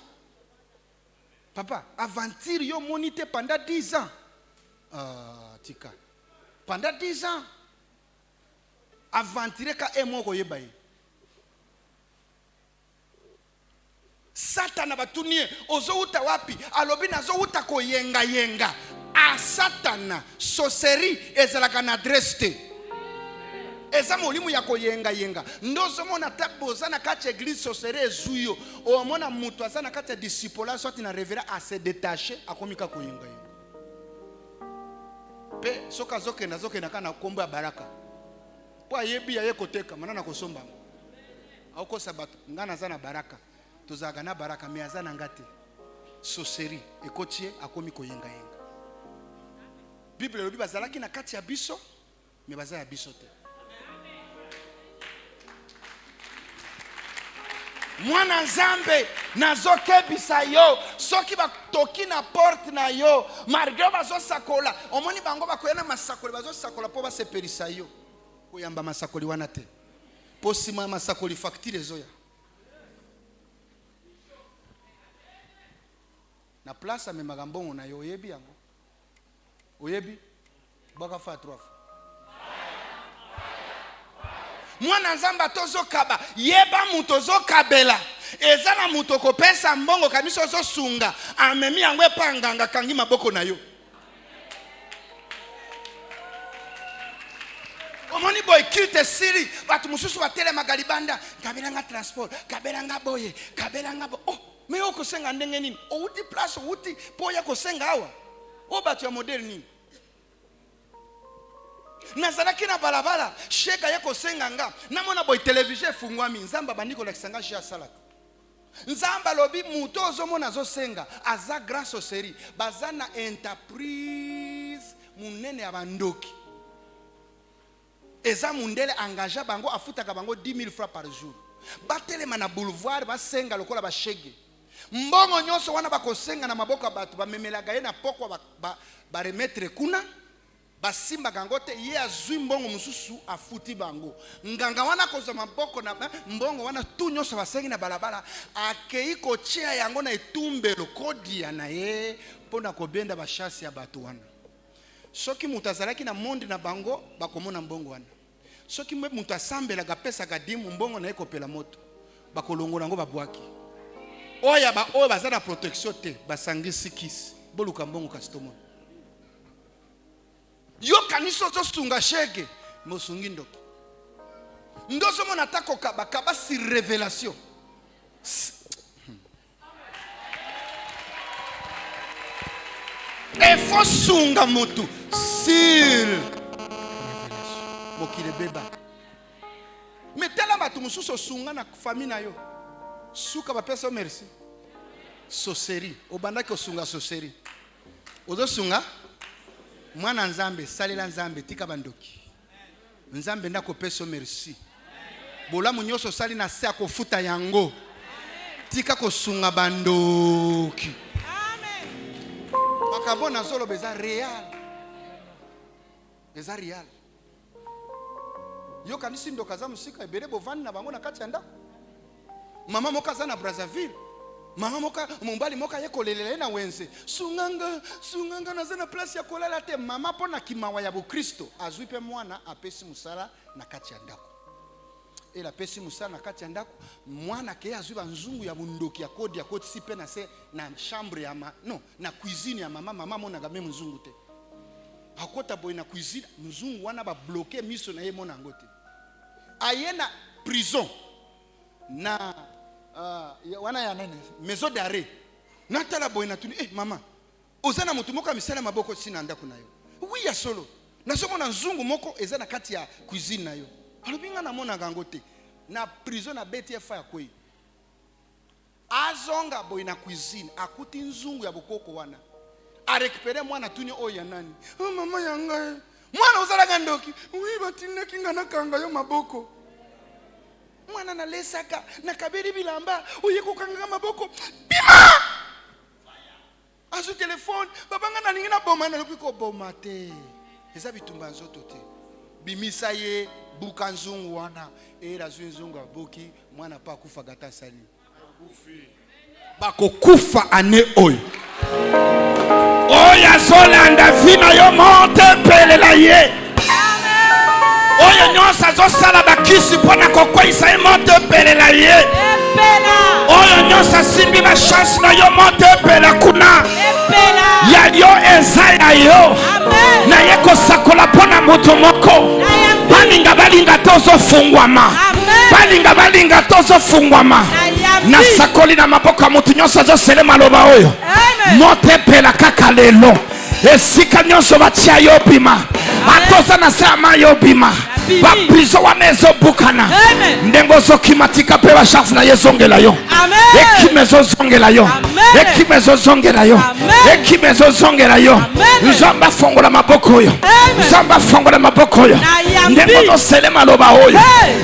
Papa, aventure yo monite pendant 10 ans. Tika. Pendant 10 ans. Aventure ka emoko yebaye. Satana batunie ozo uta wapi? Alobi nazo uta ko yenga yenga. A Satana sorcerie ezalaka na adresse te. Eza molimu ya koyenga yenga. Ndozo mona taboza na kati église sorcerie ezuyo. O mona mutu azana kati disciple sorti na révérend à se détacher akomika koyenga yenga. Pe soka zoke na kana kombo ya baraka. Po ayebi ya yekoteka manana kosomba. Auko sabato ngana zana baraka. Tozaga na baraka me azana ngate. Sorcerie ekotie akomi koyenga yenga. Bible lobi bazalaki na kati ya biso me baza ya biso te. Mwana nzambe nazokebisa yo soki batoki na porte na yo marge bazo sakola omoni bango bakoyana masakoli bazo sakola po basepelisa yo koyamba masakoli wana te po sima masakoli facture ezoya na place amemaka mbongo na yo oyebi yango oyebi baka fa 3 fois. Mwana nzamba tozo kaba yeba muto zo kabela ezana muto kopesa mbongo kamiso zo sunga amemi yango epanganga kangi maboko na yo. Omoni boy kilte siri batu mususu batele magalibanda kabelanga transport kabelanga boye kabelanga oh me okosenga ndenge nini outi place outi poya kosenga awa o batu ya model nini nazalaki na balabala sheka yako senganga namona boy television fungwami nzamba bandiko la kisanga shi asalaka nzamba lobi muto ozomona zo senga aza grâce au série bazana entreprise munene ya bandoki eza mundele engagea bango afutaka bango 10,000 francs par jour batelema na boulevard basenga lokola bashege mbongo nyonso wana bakosenga na maboko ya bato bamemelaga ye na pokwa ba remettre kuna basimba gangote ye azwi mbongo mususu afuti bango nganga wana koza maboko na mbongo wana tu nyonso basengi na balabala akei kochea yango na etumbelo kodia na ye pona kobenda bashasi ya bato wana soki mutu azalaki na monde na bango bakomona mbongo wana soki mutu asambelaka pesaka dimu mbongo na ye kopela moto bakolongola yango babwaki oyo baza na protection te basangisi kisi boluka mbongo kasi tomona yo kaniso zo sunga shege mosungi ndoki ndoso mona tako kaba si révélation e fo sunga motu sur révélation mokile beba metela batu mususu sunga na famille na yo suka ba pesa merci sorcerie obandaki osunga sorcerie ozo sunga mwana nzambe salela nzambe tika bandoki nzambe ndako peso merci bolamu nyonso sali na se akofuta yango tika kosunga bandoki amen bakabona solo beza real yo kanisi ndoka za musika ebele bovani na bango na kati ya ndako mama moka za na Brazzaville Mama moka mumbali moka yeko lelele na wenze. Sunganga naza na place ya kolala te. Mama pona kimawa ya Kristo azwi pe mwana apesi musala na kati ya ndako. Et la pesi musala na kati ya ndako mwana ke azwi banzungu ya bundoki ya kodi ya koti sipe na se na chambre ya na cuisine ya mama mona ga même nzungu te. Akota boy na cuisine mzungu wana ba bloquer miso na ye mona ngote. Ayena prison na wana ya nene maison d'arrêt natala boy na tuni mama ozana mutu moko misala maboko sina ndako nayo oui ya solo nasomo na nzungu moko eza na kati ya cuisine nayo alobinga na mona gango te na prison na BTF ya kwei azonga boy na cuisine akuti nzungu ya bokoko wana a récupérer mwana tuni oya nani mama yanga mwana ozala gandoki oui batinda kinga na kanga yo maboko mwana na lesaka na kaberi bilamba oye kokanga maboko bima azu telefone babanga na lingina boma na lopiko boma te eza bitumba nzoto te bimisa ye buka nzungu wana era zungu aboki mwana pa kufa gata sali bako kufa ane oyo oya solanda vina yo monte pele la ye oyo nyonsa zo sala bakisi pona kokwisa ye monte pele la ye oyo nyonsa simbi na chance na yo monte pele kuna ya yo eza ya yo na ye kosakola pona moto moko balinga tozo fungwama balinga tozo fungwama na sakoli na maboko mutu nyonsa zo sele maloba oyo monte pele kaka lelo esika nyonso batia yo bima atoza na sama yo bima ba prison wana ezobukana ndengo zokimatika pe ba chance na yezongela yo ekimezo zongela yo ekimezo zongela yo ekimezo zongela yo nzamba fongola maboko yo nzamba fongola maboko yo ndengo zo selema loba oyo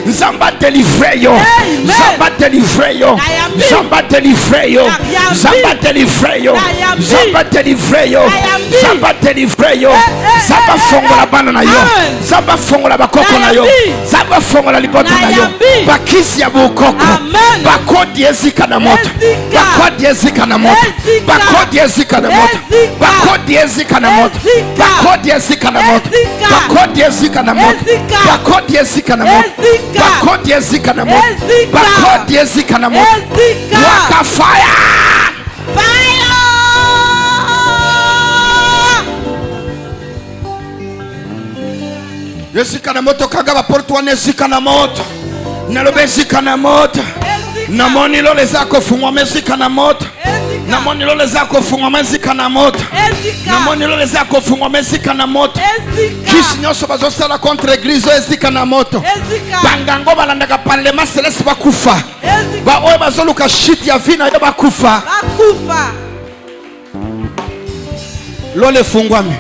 nzamba deliver yo nzamba deliver yo nzamba deliver yo nzamba deliver yo nzamba deliver yo nzamba deliver yo nzamba fongola bana na yo nzamba fongola bakoko na yo zaba fongola lipoto na yo bakisi ya bukoko bakodi ezika na moto bakodi ezika na moto bakodi ezika na moto bakodi ezika na moto bakodi ezika na moto bakodi ezika na moto bakodi ezika na moto bakodi ezika na moto bakodi ezika na moto waka fire Ezika na moto kagaba porte wana ezika na moto nalobe ezika na moto namoni lole zako fungwa mezika na moto namoni lole zako fungwa mezika na moto namoni lole zako fungwa mezika na moto kisi nyonso bazosala contre église ezika na moto bangango balandaka parlement céleste bakufa ba oyo bazoluka shit ya vina yo bakufa lole fungwami